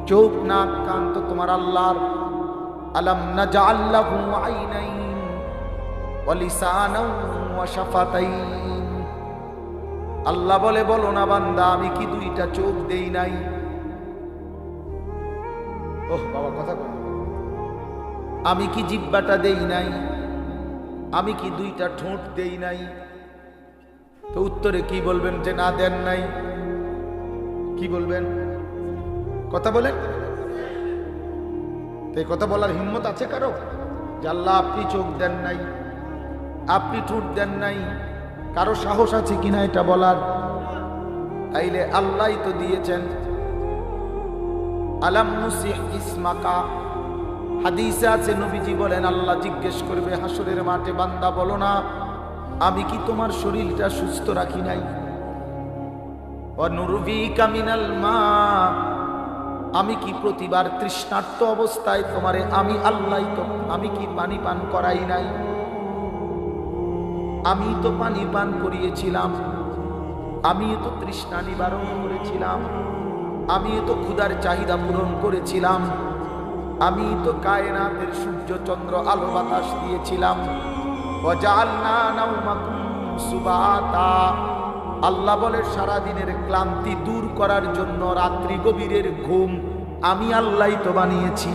চোখ নাক কান তো তোমার আল্লাহর। আলাম নাজআল লাহু আইনাইন ওয়া লিসানান ওয়া শাফাতাইন। আল্লাহ বলে বলো না বান্দা আমি কি দুইটা চোখ দেই নাই? ওহ বাবা কথা বল, আমি কি জিহ্বাটা দেই নাই? আমি কি দুইটা ঠোঁট দেই নাই? তো উত্তরে কি বলবেন যে না দেন নাই? কি বলবেন? কথা বলেন। এই কথা বলার হিম্মত আছে কারো যে আল্লাহ আপনি চোখ দেন নাই, আপনি ঠোঁট দেন নাই? কারো সাহস আছে কিনা এটা বলার? তাইলে আল্লাহই তো দিয়েছেন। আলাম নুসিহ ইসমাকা, হাদিসে আছে নবীজি বলেন আল্লাহ জিজ্ঞেস করবে হাসরের মাঠে, বান্দা বলো না আমি কি তোমার শরীরটা সুস্থ রাখি নাই? ওয়া নুরবিকা মিনাল মা, আমি কি প্রতিবার তৃষ্ণার্ত অবস্থায় তোমারে আমি আল্লাহ তো আমি কি পানি পান করাই নাই? আমি তো পানি পান করিয়েছিলাম, আমি তো তৃষ্ণা নিবারণ করেছিলাম, আমি তো ক্ষুধার চাহিদা পূরণ করেছিলাম, আমি তো কায়নাতের সূর্য চন্দ্র আলো বাতাস দিয়েছিলাম। ওয়াজআলনা নাওমাকুম সুবাতা, আল্লাহ বলে সারাদিনের ক্লান্তি দূর করার জন্য রাত্রি গভীরের ঘুম আমি আল্লাহই তো বানিয়েছি।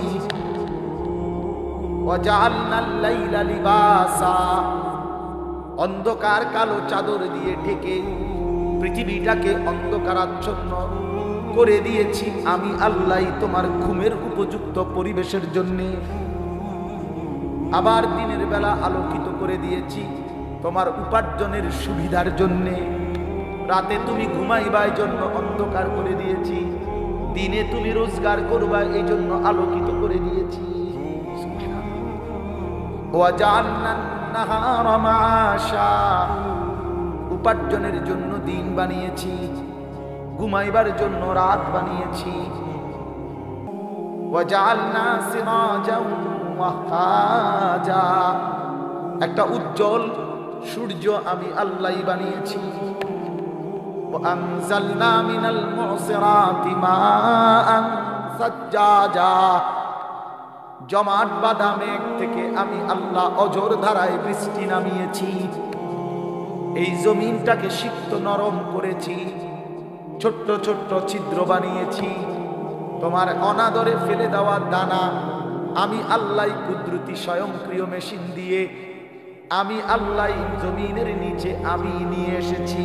ওয়াজআলনাল লাইলা লিবাসা, অন্ধকার কালো চাদর দিয়ে ঢেকে পৃথিবীটাকে অন্ধকারাচ্ছন্ন করে দিয়েছি আমি আল্লাহই তোমার ঘুমের উপযুক্ত পরিবেশের জন্যে। আবার দিনের বেলা আলোকিত করে দিয়েছি তোমার উপার্জনের সুবিধার জন্যে। রাতে তুমি ঘুমাইবার জন্য অন্ধকার করে দিয়েছি, দিনে তুমি রোজগার করবা এই জন্য আলোকিত করে দিয়েছি। ওয়াজআলনান নাহারা মাআশা, উপার্জনের জন্য দিন বানিয়েছি, ঘুমাইবার জন্য রাত বানিয়েছি। ওয়াজআলনা সিরাজাও ওয়াহাজা, একটা উজ্জ্বল সূর্য আমি আল্লাহই বানিয়েছি। ওয়ানজালনা মিনাল মুসিরাতি মাআন সাজ্জাজা, জমাট বাঁধা মেঘ থেকে আমি আল্লাহ অঝোর ধারায় বৃষ্টি নামিয়েছি। এই জমিনটাকে সিক্ত নরম করেছি, ছোট্ট ছোট্ট ছিদ্র বানিয়েছি। তোমার অনাদরে ফেলে দেওয়া দানা আমি আল্লাহ কুদরতি স্বয়ংক্রিয় মেশিন দিয়ে আমি আল্লাহ জমিনের নিচে আমি নিয়ে এসেছি।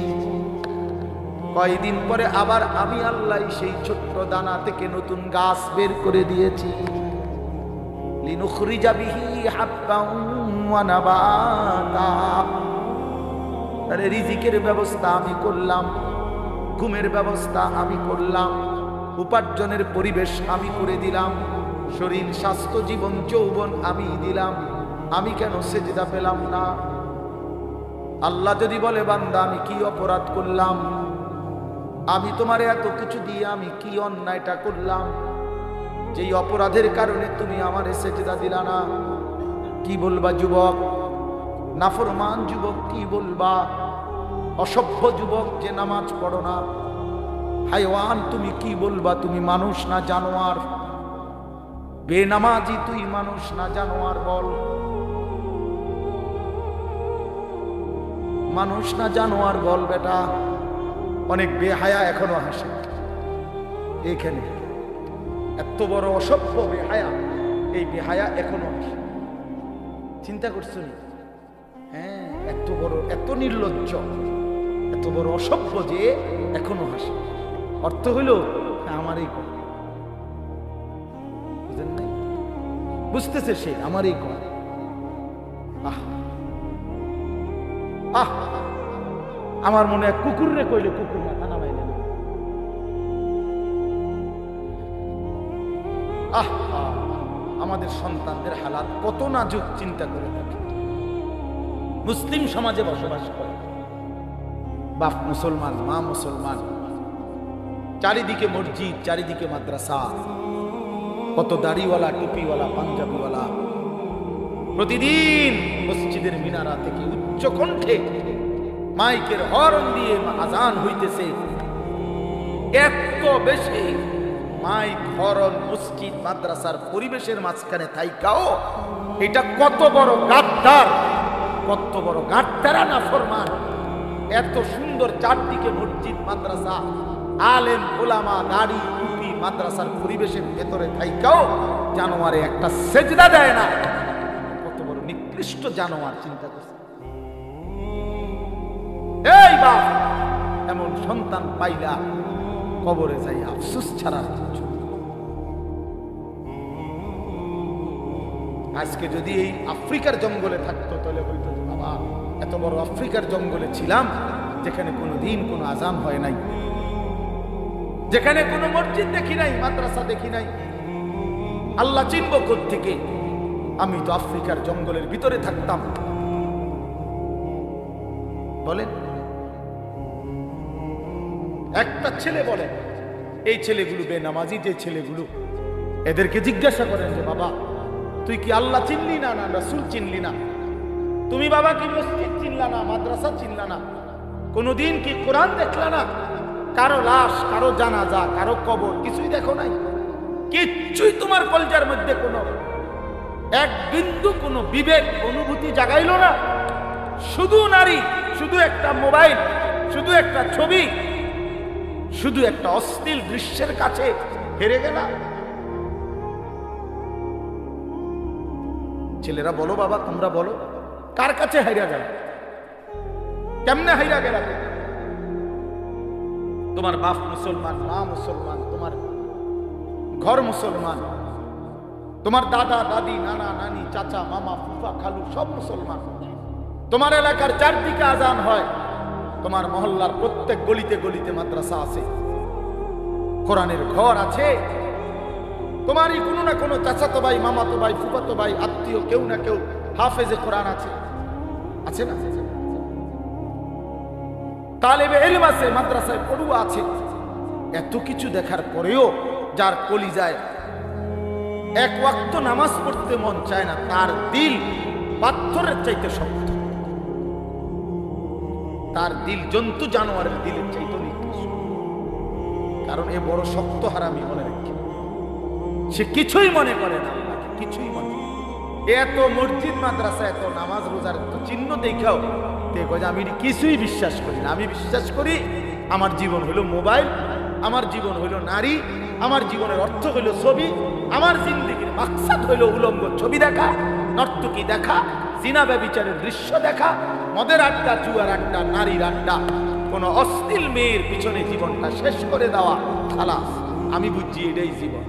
কয়দিন পরে আবার আমি আল্লাহ সেই ছোট্ট দানা থেকে নতুন গাছ বের করে দিয়েছি। লিনুখরিজা বিহি হাব্বান ওয়া নাবাতা, তাহলে রিজিকের ব্যবস্থা আমি করলাম, ঘুমের ব্যবস্থা আমি করলাম, উপার্জনের পরিবেশ আমি করে দিলাম, শরীর স্বাস্থ্য জীবন যৌবন আমি দিলাম। আমি কেন সেজদা পেলাম না? আল্লাহ যদি বলে বান্দা আমি কি অপরাধ করলাম, আমি তোমার এত কিছু দিয়ে আমি কি অন্যায়টা করলাম যেই অপরাধের কারণে তুমি আমারে সেজদা দিলা না? কি বলবা যুবক? নাফরমান যুবক কি বলবা? অসভ্য যুবক যে নামাজ পড়ো না, হাইওয়ান তুমি কি বলবা? তুমি মানুষ না জানোয়ার? বেনামাজি তুই মানুষ না জানোয়ার? বল, মানুষ না জানোয়ার বল বেটা। অনেক বেহায়া এখনো হাসে এইখানে, এত বড় অসভ্য বেহায়া, এই বেহায়া এখনো হাসে। চিন্তা করছো? হ্যাঁ, এত বড়, এত নির্লজ্জ, এত বড় অসভ্য যে এখনো হাসে। অর্থ হইল আমারই কর, বুঝলেন নাই? বুঝতেছে সে আমারই কর। আহ আহ, আমার মনে হয় কুকুর রে কইলে কুকুর মাথা নামাইলে না। আহ, আমাদের সন্তানদের হালাত কত নাজুক, চিন্তা করে থাকে। মুসলিম সমাজে বসবাস করে, বাপ মুসলমান, মা মুসলমান, চারিদিকে মসজিদ, চারিদিকে মাদ্রাসা, কত দাড়িওয়ালা, টুপিওয়ালা, পাঞ্জাবিওয়ালা প্রতিদিন মসজিদের মিনারা থেকে উচ্চ কণ্ঠে মাইকের হর্ন দিয়ে আজান হইতেছে। এত বেশি মাইক, হর্ন, মসজিদ, মাদ্রাসার পরিবেশের মাঝখানে থাইকাও এটা কত বড় গাদ্দার, কত বড় গাদ্দারা নাফরমান। এত সুন্দর চারদিকে মসজিদ, মাদ্রাসা, আলেম ওলামা, দাড়ি, টুপি, মাদ্রাসার পরিবেশের ভেতরে থাইকাও জানোয়ারে একটা সেজদা দেয় না। কত বড় নিকৃষ্ট জানোয়ার, চিন্তা করছে। এই বাপ, এমন সন্তান পাইলা কবরে যাই আফসোস ছাড়া কিছু। আজকে যদি এই আফ্রিকার জঙ্গলে থাকতো তাহলে বলতো বাবা এত বড় আফ্রিকার জঙ্গলে ছিলাম যেখানে কোনোদিন কোনো আজান হয় নাই, যেখানে কোনো মসজিদ দেখি নাই, মাদ্রাসা দেখি নাই, আল্লাহ চিনব কোত্থেকে? আমি তো আফ্রিকার জঙ্গলের ভিতরে থাকতাম। বলেন, একটা ছেলে বলে, এই ছেলেগুলো বেনামাজি যে ছেলেগুলো, এদেরকে জিজ্ঞাসা করেন যে বাবা তুই কি আল্লাহ চিনলি না, না রাসূল চিনলি না? তুমি বাবা কি মসজিদ চিনলা না, মাদ্রাসা চিনলা না? কোনদিন কি কোরআন দেখলা না? কারো লাশ, কারো জানাজা, কারো কবর কিছুই দেখো নাই? কিচ্ছুই তোমার কলজার মধ্যে কোনো এক বিন্দু কোনো বিবেক অনুভূতি জাগাইলো না? শুধু নারী, শুধু একটা মোবাইল, শুধু একটা ছবি, শুধু একটা অশ্লীল দৃশ্যের কাছে হেরে গেলা। ছেলেরা বলো বাবা, তোমরা বলো, কার কাছে হাইরা গেল? কেমনে হাইরা গেল? তোমার বাপ মুসলমান, মা মুসলমান, তোমার ঘর মুসলমান, তোমার দাদা দাদি, নানা নানি, চাচা মামা, ফুফা খালু সব মুসলমান। তোমার এলাকার চারদিকে আজান হয়, তোমার মহল্লার প্রত্যেক গলিতে গলিতে মাদ্রাসা আছে, কোরআনের ঘর আছে। তোমারই কোনো না কোনো চাচাতো ভাই, মামাতো ভাই, ফুফাতো ভাই, আত্মীয় কেউ না কেউ হাফেজে কোরআন আছে, আছে না? তালেবে ইলম আছে, মাদ্রাসায় পড়ুয়া আছে। এত কিছু দেখার পরেও যার কলিজায় এক ওয়াক্ত নামাজ পড়তে মন চায় না, তার দিল পাথরের চাইতে শক্ত, তার দিল জন্তু জানোয়ারের দিলের চাইতে নিকৃষ্ট। কারণ এ বড় শক্ত হারামি, মনে রাখি। সে কিছুই মনে করে না, কিছুই মনে। এত মসজিদ মাদ্রাসা, এত নামাজ রোজার এত চিহ্ন দেখাও আমি কিছুই বিশ্বাস করি না। আমি বিশ্বাস করি আমার জীবন হলো মোবাইল, আমার জীবন হলো নারী, আমার জীবনের অর্থ হলো ছবি, আমার জিন্দেগির মাকসাদ হলো উলঙ্গ ছবি দেখা, নর্তকী দেখা, জিনা ব্যভিচারের দৃশ্য দেখা, মদের আড্ডা, জুয়ার আড্ডা, নারীর আড্ডা, কোন অশ্লীল মেয়ের পিছনে জীবনটা শেষ করে দেওয়া। খালাস, আমি বুঝছি এটাই জীবন।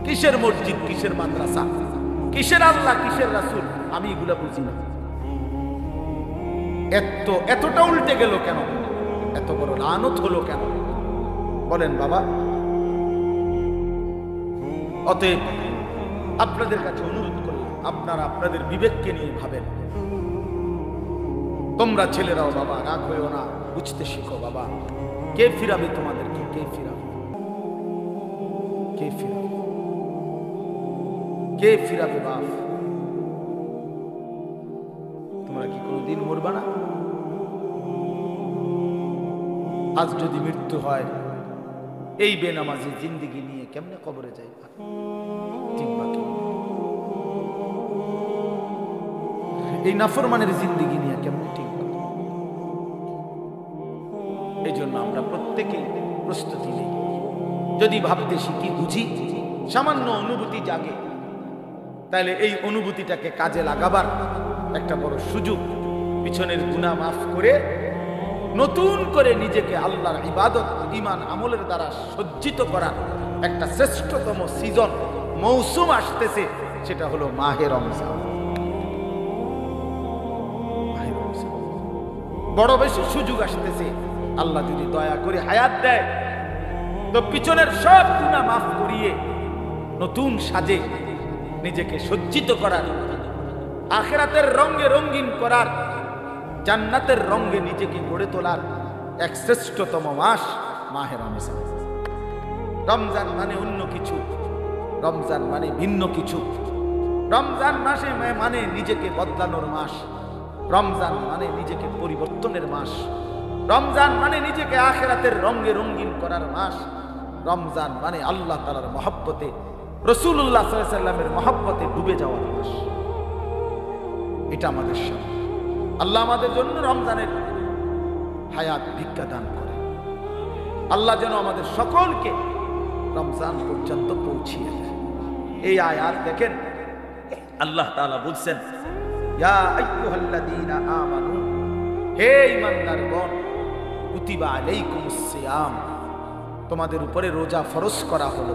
কিসের মসজিদ, কিসের মাদ্রাসা, কিসের আল্লাহ, কিসের রাসূল, আমি এগুলা বুঝি না। এতটা উল্টে গেল কেন? এত বড় লানত হলো কেন? বলেন বাবা। অতএব আপনাদের কাছে অনুরোধ করলাম, আপনারা আপনাদের বিবেককে নিয়ে ভাবেন। তোমরা ছেলেরাও বাবা রাগ হয়েও না, বুঝতে শিখো বাবা। কে ফিরাবে তোমাদেরকে? কে ফিরাবে? কে ফিরাবে? কে ফিরাবে বাপ? তোমরা কি কোনদিন মরবা না? আজ যদি মৃত্যু হয়, এই বেনামাজি জিন্দেগি নিয়ে কেমনে কবরে যাইবা? এই নাফরমানের জিন্দেগি নিয়ে কেমনে টিকবা? এই জন্য আমরা প্রত্যেকেই প্রস্তুতি নেই। যদি ভাবতে শিখি, বুঝি, সামান্য অনুভূতি জাগে, তাহলে এই অনুভূতিটাকে কাজে লাগাবার একটা বড় সুযোগ। পিছনের গুনাহ মাফ করে নতুন করে নিজেকে আল্লাহর ইবাদত, ঈমান, আমলের দ্বারা সজ্জিত করার একটা শ্রেষ্ঠতম সিজন, মৌসুম আসতেছে, সেটা হলো মাহে রমজান। বড় বেশি সুযোগ আসতেছে। আল্লাহ যদি দয়া করে হায়াত দেয়, তো পিছনের সব গুনাহ মাফ করিয়ে নতুন সাজে নিজেকে সজ্জিত করার, আখিরাতের রঙে রঙিন করার, জান্নাতের রঙে নিজেকে গড়ে তোলার এক শ্রেষ্ঠতম মাস মাহে রমজান। রমজান মানে অন্য কিছু, রমজান মানে ভিন্ন কিছু। রমজান মাসে মানে নিজেকে বদলানোর মাস, রমজান মানে নিজেকে পরিবর্তনের মাস, রমজান মানে নিজেকে আখিরাতের রঙে রঙিন করার মাস, রমজান মানে আল্লাহ তাআলার মহব্বতে, রাসূলুল্লাহ সাল্লাল্লাহু আলাইহি ওয়াসাল্লামের মহব্বতে ডুবে যাওয়ার মাস। এটা আমাদের সামনে। আল্লাহ আমাদের জন্য রমজানের হায়াত ভিক্ষা দান করে। আল্লাহ যেন আমাদের সকলকে রমজান পর্যন্ত পৌঁছিয়ে দেয়। এই আয়াত দেখেন, আল্লাহ তাআলা বলছেন, ইয়া আইয়ুহাল্লাযীনা আমানু, হে ঈমানদারগণ, কুতিবা আলাইকুমুস সিয়াম, তোমাদের উপরে রোজা ফরজ করা হলো,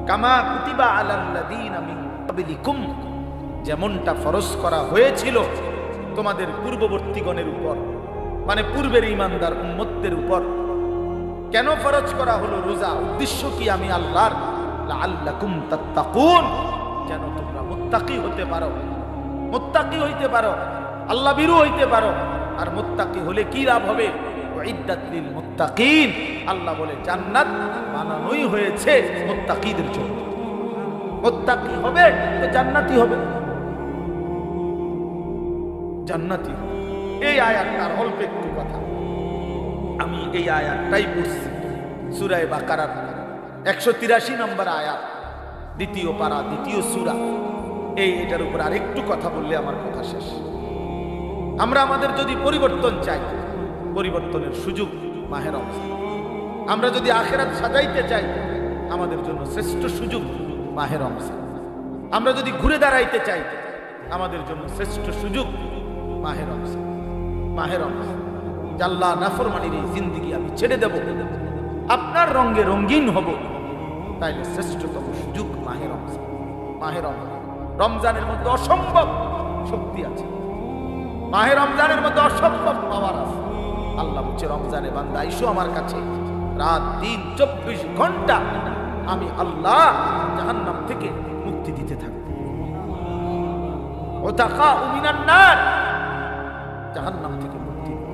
কামা কুতিবা আলাল্লাযীনা মিন ক্বাবলিকুম, যেমনটা ফরজ করা হয়েছিল তোমাদের পূর্ববর্তীগণের উপর, মানে পূর্বের ঈমানদার উম্মতদের উপর। কেন ফরজ করা হলো রোজা? উদ্দেশ্য কি? আমি আল্লাহর, লাআল্লাকুম তাত্তাকুন, যেন তোমরা মুত্তাকি হতে পারো, মুত্তাকি হইতে পারো, আল্লাহ ভীরু হইতে পারো। আর মুত্তাকি হলে কি লাভ হবে? উইদ্দাত লিল মুত্তাকিন, আল্লাহ বলে জান্নাত বানানোই হয়েছে মুত্তাকিদের জন্য। মুত্তাকি হবে তো জান্নাতি হবে। জান্নাতি হবে। এই আয়াতটার অল্প একটু কথা, আমি এই আয়াতটাই পড়ছি সূরা বাকারার 183 নম্বর আয়াত, দ্বিতীয় পারা, দ্বিতীয় সূরা। এটার উপর আরেকটু কথা বললে আমার কথা শেষ। আমরা আমাদের যদি পরিবর্তন চাই, পরিবর্তনের সুযোগ মাহে রমজান। আমরা যদি আখিরাত সাজাইতে চাই, আমাদের জন্য শ্রেষ্ঠ সুযোগ মাহে রমজান। আমরা যদি ঘুরে দাঁড়াইতে চাই, আমাদের জন্য শ্রেষ্ঠ সুযোগ মাহে রমজান। মাহে রমজান, আল্লাহ নাফরমানির এই জিন্দেগি আমি ছেড়ে দেব, আপনার রঙে রঙিন হব, তাইলে শ্রেষ্ঠতম সুযোগ মাহে রমজান। মাহে রমজান, রমজানের মধ্যে অসম্ভব শক্তি আছে, মাহে রমজানের মধ্যে অসম্ভব পাওয়ার আছে। আল্লাহ বলছে, রমজানে বান্দা আইসো আমার কাছে, রাত দিন 24 ঘন্টা আমি আল্লাহ জাহান্নাম থেকে মুক্তি দিতে থাকবো। ওয়াতাকাউ মিনান নার, জাহান্নাম থেকে মুক্তি দেব,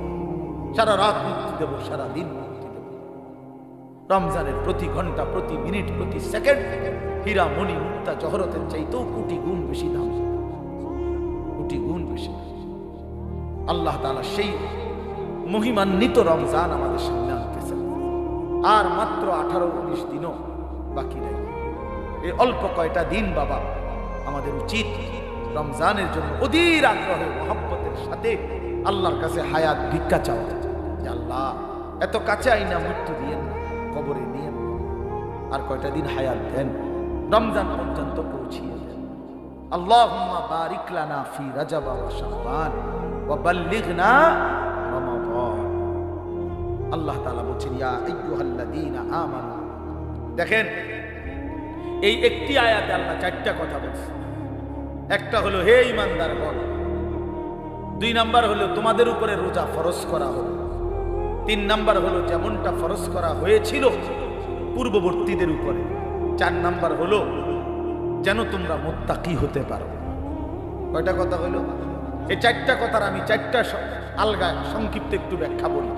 সারা রাত মুক্তি দেব, সারা দিন মুক্তি দেব। রমজানের প্রতি ঘন্টা, প্রতি মিনিট, প্রতি সেকেন্ড হীরা মণি মুক্তা জহরতের চাইতেও কোটি গুণ বেশি দাম, কোটি গুণ বেশি। আল্লাহ তাআলা সেই মহিমান্বিত রমজান আমাদের সামনে আনতেছেন। আর মাত্র 18-19 দিনও বাকি নেই। এই অল্প কয়টা দিন বাবা, আমাদের উচিত রমজানের জন্য অধীর আগ্রহে মহব্বতের সাথে আল্লাহর কাছে হায়াত ভিক্ষা চাওয়া, যে আল্লাহ এত কাছে আইনা মৃত্যু দিয়েন, কবরে নিয়েন, আর কয়টা দিন হায়াত দেন, রমজান পর্যন্ত পৌঁছিয়ে দেন। আল্লাহুম্মা বারিক লানা ফি রাজাব ওয়া শাবান ওয়া বাল্লিগনা রমাদান। আল্লাহ তাআলা বলেন, ইয়া আইয়ুহাল্লাযীনা আমানু। দেখেন, এই একটি আয়াতে আল্লাহ 4টা কথা বলছে। একটা হলো, হে ঈমানদারগণ। 2 নাম্বার হলো, তোমাদের উপরে রোজা ফরজ করা হলো। 3 নাম্বার হলো, যেমনটা ফরজ করা হয়েছিল পূর্ববর্তীদের উপরে। 4 নাম্বার হলো, যেন তোমরা মুত্তাকি হতে পারো। কয়টা কথা হলো? এই 4টা কথার আমি 4টা আলগা সংক্ষিপ্ত একটু ব্যাখ্যা বলি।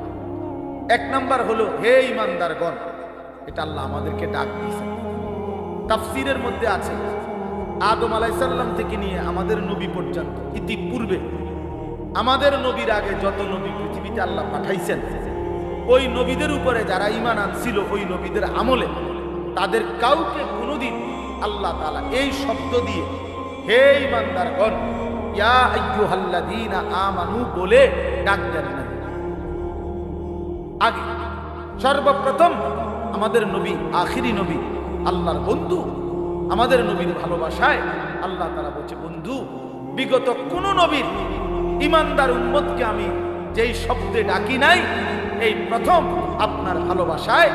1 নাম্বার হলো, হে ঈমানদারগণ। এটা আল্লাহ আমাদেরকে ডাক দিয়েছেন। তাফসীরের মধ্যে আছে, আদম আলাইহিস সালাম থেকে নিয়ে আমাদের নবী পর্যন্ত, ইতিপূর্বে আমাদের নবীর আগে যত নবী পৃথিবীতে আল্লাহ পাঠাইছেন, ওই নবীদের উপরে যারা ঈমান আনছিল, ওই নবীদের আমলে তাদের কাউকে কোনোদিন আল্লাহ তাআলা এই শব্দ দিয়ে, হে ঈমানদারগণ, ইয়া আইয়ুহাল্লাযীনা আমানু বলে ডাক দেন না। আগে সর্বপ্রথম আমাদের নবী, আখিরি নবী, আল্লাহর বন্ধু, আমাদের নবীর ভালোবাসায় আল্লাহ তাআলা বলছে, বন্ধু, বিগত কোন নবীর ঈমানদার উম্মতকে আমি যেই শব্দে ডাকি নাই, এই প্রথম আপনার ভালোবাসায়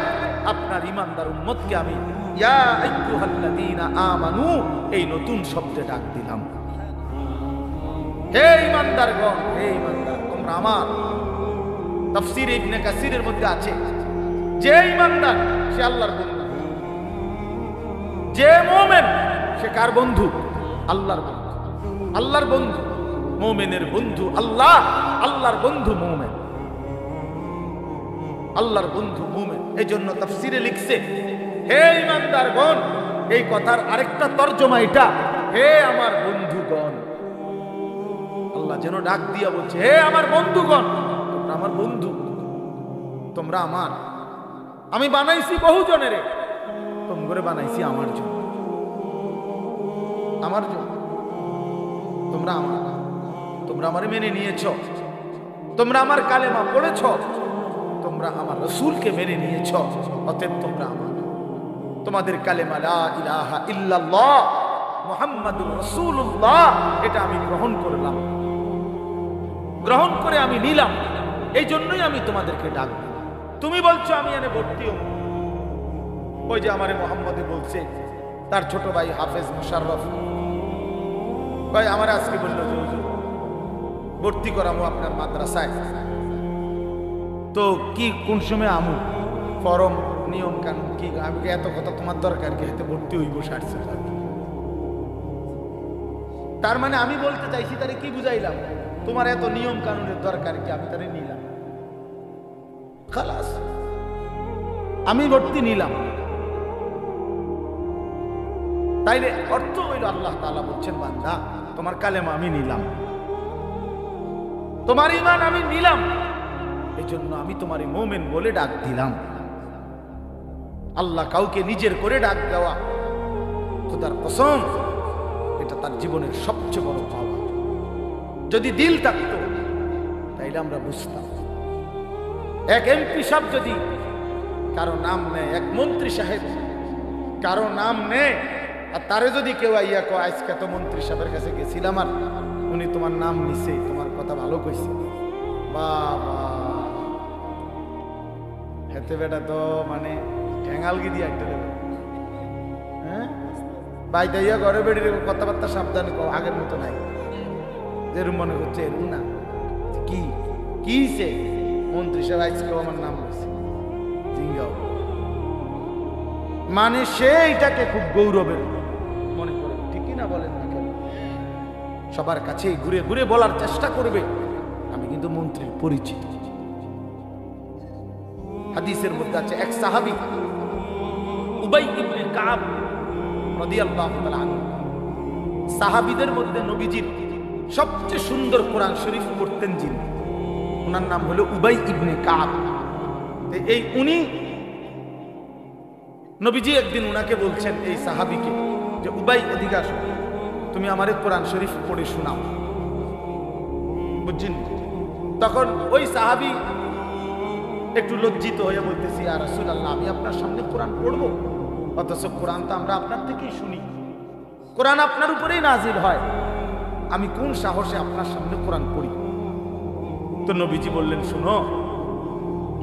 আপনার ঈমানদার উম্মতকে আমি ইয়া আইয়ুহাল্লাযীনা আমানু এই নতুন শব্দে ডাক দিলাম। হে ঈমানদারগণ, হে ঈমানদার, তোমরা আমার। তাফসীর ইবনে কাসিরের মধ্যে আছে, যে ঈমানদার সে আল্লাহর বন্ধু, যে মুমিন সে কার বন্ধু? আল্লাহর বন্ধু। আল্লাহর বন্ধু, মুমিনের বন্ধু আল্লাহ, আল্লাহর বন্ধু মুমিন, আল্লাহর বন্ধু মুমিন। এই জন্য তাফসীরে লিখছে, হে ঈমানদারগণ, এই কথার আরেকটা তরজমা এটা, হে আমার বন্ধুগণ। আল্লাহ যেন ডাক দিয়া বলছে, হে আমার বন্ধুগণ, তোমরা আমার বন্ধু, তোমরা আমার। আমি বানাইছি বহু জনের, তোমরা বানাইছি আমার জন্য, আমার জন্য। তোমরা আমার, তোমরা আমারে মেনে নিয়েছ, তোমরা আমার কালেমা পড়েছ, তোমরা আমার রাসূলকে মেনে নিয়েছ, অতএব তোমরা আমার। তোমাদের কালেমা লা ইলাহা ইল্লাল্লাহ মুহাম্মাদুর রাসূলুল্লাহ, এটা আমি গ্রহণ করলাম, গ্রহণ করে আমি নিলাম। এই জন্যই আমি তোমাদেরকে ডাক দিই। তুমি বলছো আমি এনে ভর্তি হব। ওই যে আমারে মোহাম্মদে বলছে, তার ছোট ভাই হাফেজ মুশাররফ ভাই আমার আজকে বললো যে হুজুর ভর্তি করাবো আপনার মাদ্রাসায়, তো কি কোন সময় আমু ফরম নিয়ম কানুন কি? আমি এত কথা তোমার দরকার কি? এতে ভর্তি হইব 60 টাকা। তার মানে আমি বলতে চাইছি, তারে কি বুঝাইলাম? তোমার এত নিয়ম কানুনের দরকার কি? আমি তারে নিলাম, খালাস, আমি ভর্তি নিলাম। তাইলে অর্থ হইল, আল্লাহ তাআলা বলছেন, বান্দা তোমার কালেমা আমি নিলাম, তোমার ঈমান আমি নিলাম, এজন্য আমি তোমারে মুমিন বলে ডাক দিলাম। আল্লাহ কাউকে নিজের করে ডাক দেওয়া, খোদার কসম, এটা তার জীবনের সবচেয়ে বড় পাওয়া। যদি দিল থাকতো তাইলে আমরা বুঝতাম। এক এমপি সাহেব যদি কারো নাম নেয়, এক মন্ত্রী সাহেব কারো নাম নেয়, আর তারে যদি কেউ আইয়া কয় আজকে তো মন্ত্রী সাহেবের কাছে গেছিলাম আর উনি তোমার নাম নিছে, তোমার কথা ভালো কইছে, বাবা হেতে বেটা তো মানে ঠ্যাঙালগি দিয়ে একটা দেবে। হ্যাঁ বাইদাইয়া ঘরে বেড়ে কথাবার্তা সাবধানে কও, আগের মতো নাই। যেরকম মনে হচ্ছে এরকম না। কি কিছে মন্ত্রী সাহেব আজকে আমার নাম হয়েছে জিঙ্গাও, মানে সে এটাকে খুব গৌরবের মনে করে, ঠিকই না বলেন না কেন? সবার কাছে ঘুরে ঘুরে বলার চেষ্টা করবে আমি কিন্তু মন্ত্রীর পরিচিত। হাদিসের মধ্যে আছে এক সাহাবী উবাই ইবনে কাব রাদিয়াল্লাহু তাআলা আনহু, সাহাবীদের মধ্যে নবীজির সবচেয়ে সুন্দর কোরআন শরীফ পড়তেন যিনি, ওনার নাম হলো উবাই ইবনে কাব। এই উনি নবীজি একদিন উনাকে বলছেন, এই সাহাবীকে, যে উবাই এদিকে আসো, তুমি আমারে কোরআন শরীফ পড়ে শোনাও, বুঝছেন? তখন ওই সাহাবী একটু লজ্জিত হয়ে বলতেছি, ইয়া রাসূলুল্লাহ আমি আপনার সামনে কোরআন পড়বো, অথচ কোরআন তো আমরা আপনার থেকেই শুনি, কোরআন আপনার উপরেই নাজিল হয়, আমি কোন সাহসে আপনার সামনে কোরআন পড়ি? তো নবীজি বললেন, শুনো,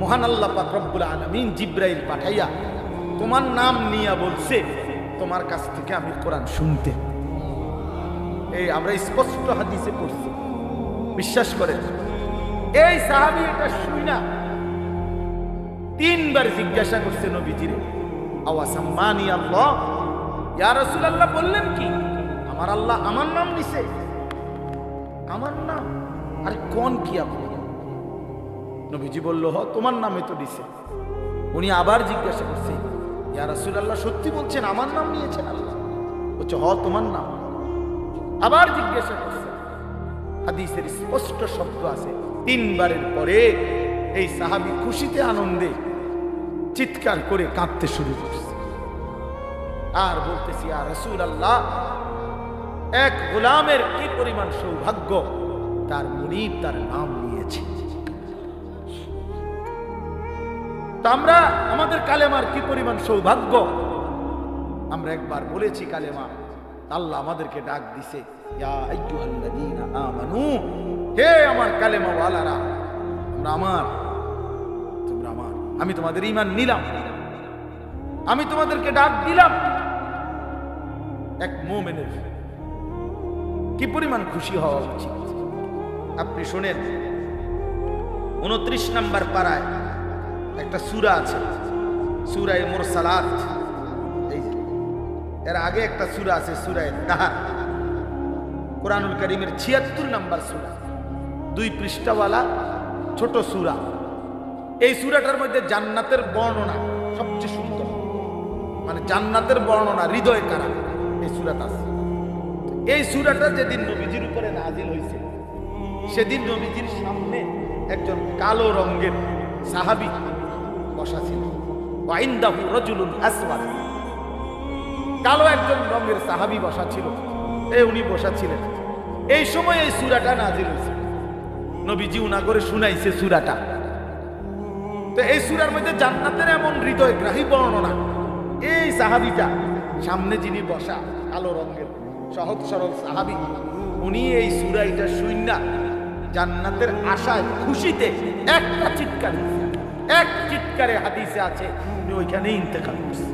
মহান আল্লাহ পাক রব্বুল আলামিন জিব্রাইল পাঠাইয়া তোমার নাম নিয়া বলছে তোমার কাছ থেকে আমি কোরআন শুনতে। এই আমরা স্পষ্ট হাদিসে পড়ছি, বিশ্বাস করেন। এই সাহাবী এটা শুনা তিনবার জিজ্ঞাসা করছে নবীজিরে, আওয়াসাম্মানি আল্লাহ, ইয়া রাসূলুল্লাহ বললেন কি আমার আল্লাহ আমার নাম নিছে? আমার নাম? আরে কোন কি আপনি? নবীজি বলল, হ তোমার নামে তো দিছে। উনি আবার জিজ্ঞাসা করছে, ইয়া রাসূলুল্লাহ সত্যি বলছেন আমার নাম নিয়েছেন আল্লাহ? বলছে, হ তোমার নাম। আবার জিজ্ঞাসা করছে, হাদিসের স্পষ্ট শব্দ আছে, তিনবারের পরে এই সাহাবী খুশিতে আনন্দে চিৎকার করে কাঁদতে শুরু করছে আর বলতেছি, ইয়া রাসূলুল্লাহ এক গোলামের কি পরিমাণ সৌভাগ্য, তার মুনিব তার নাম নিয়েছে। তা আমরা আমাদের কালেমার কি পরিমাণ সৌভাগ্য, আমরা একবার বলেছি কালেমা, আল্লাহ আমাদেরকে ডাক দিছে, ইয়া আইয়ুহাল্লাযীনা আমানু, হে আমার কালেমা ওয়ালারা, তোমরা আমার, তোমরা আমার, আমি তোমাদের ঈমান নিলাম, আমি তোমাদেরকে ডাক দিলাম। এক মুমিনের কি পরিমাণ খুশি হওয়া উচিত আপনি শোনেন। 29 নম্বর পারায় একটা সূরা আছে, সূরা মুরসালাত। এই এর আগে একটা সূরা আছে, সূরা দাহার, কোরআনুল কারীমের 76 নম্বর সূরা, 2 পৃষ্ঠাওয়ালা ছোট সূরা। এই সূরাটার মধ্যে জান্নাতের বর্ণনা সবচেয়ে সুন্দর, মানে জান্নাতের বর্ণনা হৃদয় কারা এই সূরাটা আছে। এই সূরাটা যেদিন নবীজির উপরে নাজিল হয়েছে, সেদিন নবীজির সামনে একজন কালো রঙের সাহাবী বসা ছিল, ওয়াইনদাহু রাজুলুন আসওয়াদ, কালো একজন রঙের সাহাবী বসা ছিল, উনি বসা ছিলেন। এই সময় এই সূরাটা নাজিল হয়েছে, নবীজি উনা করে শুনাইছে সূরাটা। তো এই সূরার মধ্যে জান্নাতের এমন হৃদয়গ্রাহী বর্ণনা, এই সাহাবীটা সামনে যিনি বসা কালো রঙের সহজ সরল সাহাবী, উনি এই সূরা এটা শুননা জান্নাতের আশায় খুশিতে একটা চিৎকার দিয়েছে, এক চিৎকারে হাদিসে আছে উনি ওইখানে ইন্তেকাল করছে।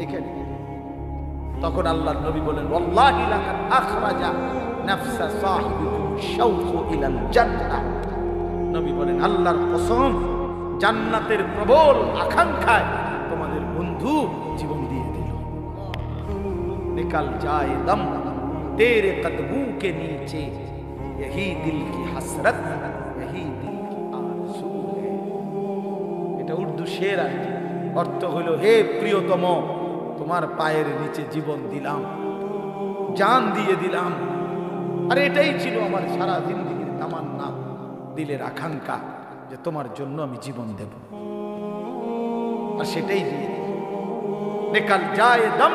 এখানে তখন আল্লাহর নবী বলেন, ওয়াল্লাহি লাকাদ আখরাজা নাফসা সাহিবিকুম শাওকু ইলাল জান্নাহ। নবী বলেন, আল্লাহর কসম, জান্নাতের প্রবল আকাঙ্ক্ষায় তোমাদের বন্ধু জীবন দিয়ে দিল। निकल जाए दम तेरे कदमों के नीचे, यही दिल की हसरत, यही दिल की आरज़ू है। এটা উর্দু শের, অর্থ হলো, হে প্রিয়তম, তোমার পায়ের নিচে জীবন দিলাম, জান দিয়ে দিলাম, আর এটাই ছিল আমার সারা জিন্দেগীর তামান্না, দিলের আকাঙ্ক্ষা, যে তোমার জন্য আমি জীবন দেব। আর সেটাই দিয়ে নিকাল যায় দম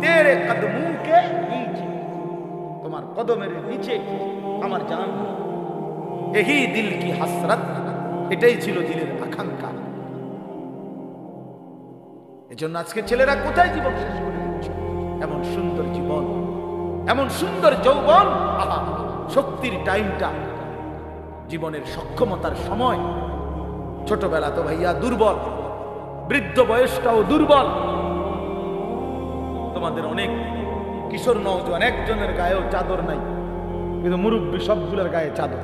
তেরে কদমোं के नीचे, তোমার কদমের নিচে আমার জান। এই দিল কি হাসরত, এটাই ছিল দিলের আকাঙ্ক্ষা। এজন্য আজকে ছেলেরা কোথায় জীবন শেষ করে দিচ্ছে? এমন সুন্দর জীবন, এমন সুন্দর যৌবন, আহা, শক্তির টাইমটা, জীবনের সক্ষমতার সময়। ছোটবেলা তো ভাইয়া দুর্বল, বৃদ্ধ বয়সটাও দুর্বল। তোমাদের অনেক কিশোর নওজোয়ান একজনের গায়েও চাদর নাই, কিন্তু মুরব্বী সবগুলোর গায়ে চাদর।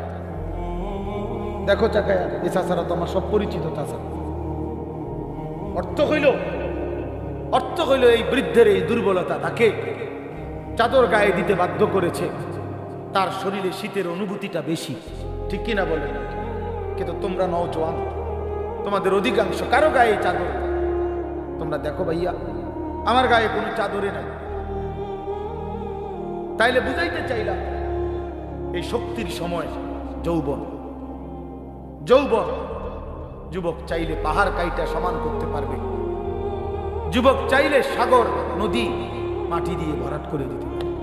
দেখো চাকায়া, এ চাচারা তো আমার সব পরিচিত চাচা। অর্থ হইল এই বৃদ্ধের এই দুর্বলতা তাকে চাদর গায়ে দিতে বাধ্য করেছে। তার শরীরে শীতের অনুভূতিটা বেশি, ঠিক কিনা বলেন? কিন্তু তোমরা নওজোয়ান, তোমাদের অধিকাংশ কারো গায়ে চাদর। তোমরা দেখো ভাইয়া, আমার গায়ে কোনো চাদরে নাই। তাইলে বুঝাইতে চাইলাম এই শক্তির সময় যৌবন। যুবক চাইলে পাহাড় কাইটা সমান করতে পারবে, যুবক চাইলে সাগর নদী মাটি দিয়ে ভরাট করে দিতে পারবে।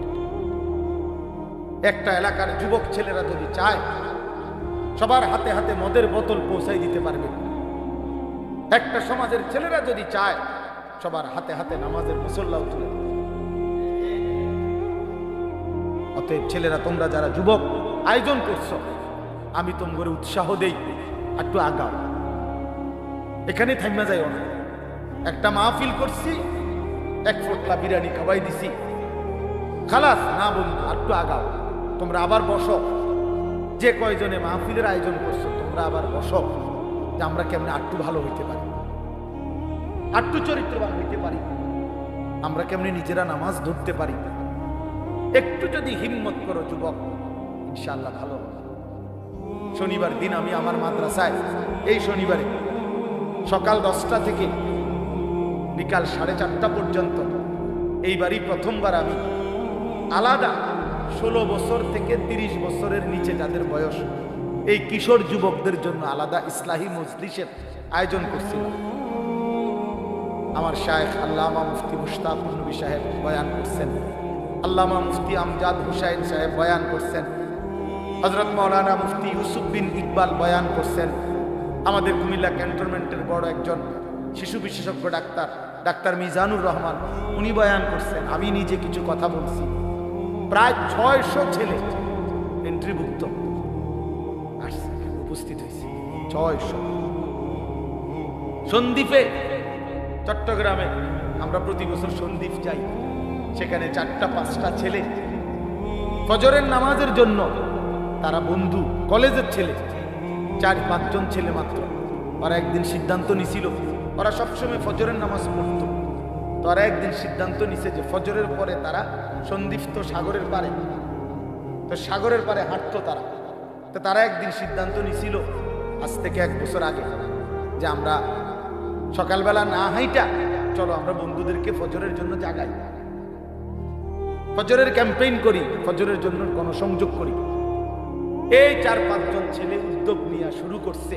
একটা এলাকার যুবক ছেলেরা যদি চায়, সবার হাতে হাতে মদের বোতল পৌঁছাই দিতে পারবে। একটা সমাজের ছেলেরা যদি চায়, সবার হাতে হাতে নামাজের মুসল্লাও তুলে দিতে পারবে। অতএব ছেলেরা, তোমরা যারা যুবক আয়োজন করছো, আমি তোমাদের উৎসাহ দেই, একটু আগাও, এখানে থাইমা যাইও না। একটা মাহফিল করছি, এক ফোটলা বিরিয়ানি খাওয়াই দিছি, খালাস না বন্ধু, একটু আগাও। তোমরা আবার বসো, যে কয়জনে মাহফিলের আয়োজন করছো, তোমরা আবার বসো, যে আমরা কেমনে একটু ভালো হইতে পারি, একটু চরিত্রবান হইতে পারি, আমরা কেমনে নিজেরা নামাজ ধরতে পারি। একটু যদি হিম্মত করো যুবক, ইনশাআল্লাহ ভালো হবে। শনিবার দিন আমি আমার মাদ্রাসায়, এই শনিবারে সকাল 10টা থেকে বিকাল 4:30 পর্যন্ত, এইবারই প্রথমবার আমি আলাদা 16 বছর থেকে 30 বছরের নিচে যাদের বয়স, এই কিশোর যুবকদের জন্য আলাদা ইসলাহি মজলিসের আয়োজন করছিলাম। আমার শায়েখ আল্লামা মুফতি মুশতাকুর নবী সাহেব বয়ান করছেন, আল্লামা মুফতি আমজাদ হুসাইন সাহেব বয়ান করছেন, হযরত মাওলানা মুফতি ইউসুফ বিন ইকবাল বয়ান করছেন, আমাদের কুমিল্লা ক্যান্টনমেন্টের বড় একজন শিশু বিশেষজ্ঞ ডাক্তার মিজানুর রহমান, উনি বয়ান করছেন। আমি নিজে কিছু কথা বলছি। প্রায় 600 ছেলে এন্ট্রিভুক্ত আসছে, উপস্থিত হয়েছে 600। সন্দ্বীপে, চট্টগ্রামে আমরা প্রতি বছর সন্দ্বীপ যাই, সেখানে 4টা-5টা ছেলে ফজরের নামাজের জন্য, তারা বন্ধু, কলেজের ছেলে, 4-5 জন ছেলে মাত্র। ওরা একদিন সিদ্ধান্ত নিছিল, ওরা সবসময় ফজরের নামাজ পড়তো, তো ওরা একদিন সিদ্ধান্ত নিছে যে ফজরের পরে তারা সন্দ্বীপ তো সাগরের পারে, তো সাগরের পারে হাঁটতো তারা। তো তারা একদিন সিদ্ধান্ত নিছিল আজ থেকে 1 বছর আগে, যে আমরা সকালবেলা না হাইটা, চলো আমরা বন্ধুদেরকে ফজরের জন্য জাগাই, ফজরের ক্যাম্পেইন করি, ফজরের জন্য গণসংযোগ করি। এই 4-5 জন ছেলে উদ্যোগ নেওয়া শুরু করছে।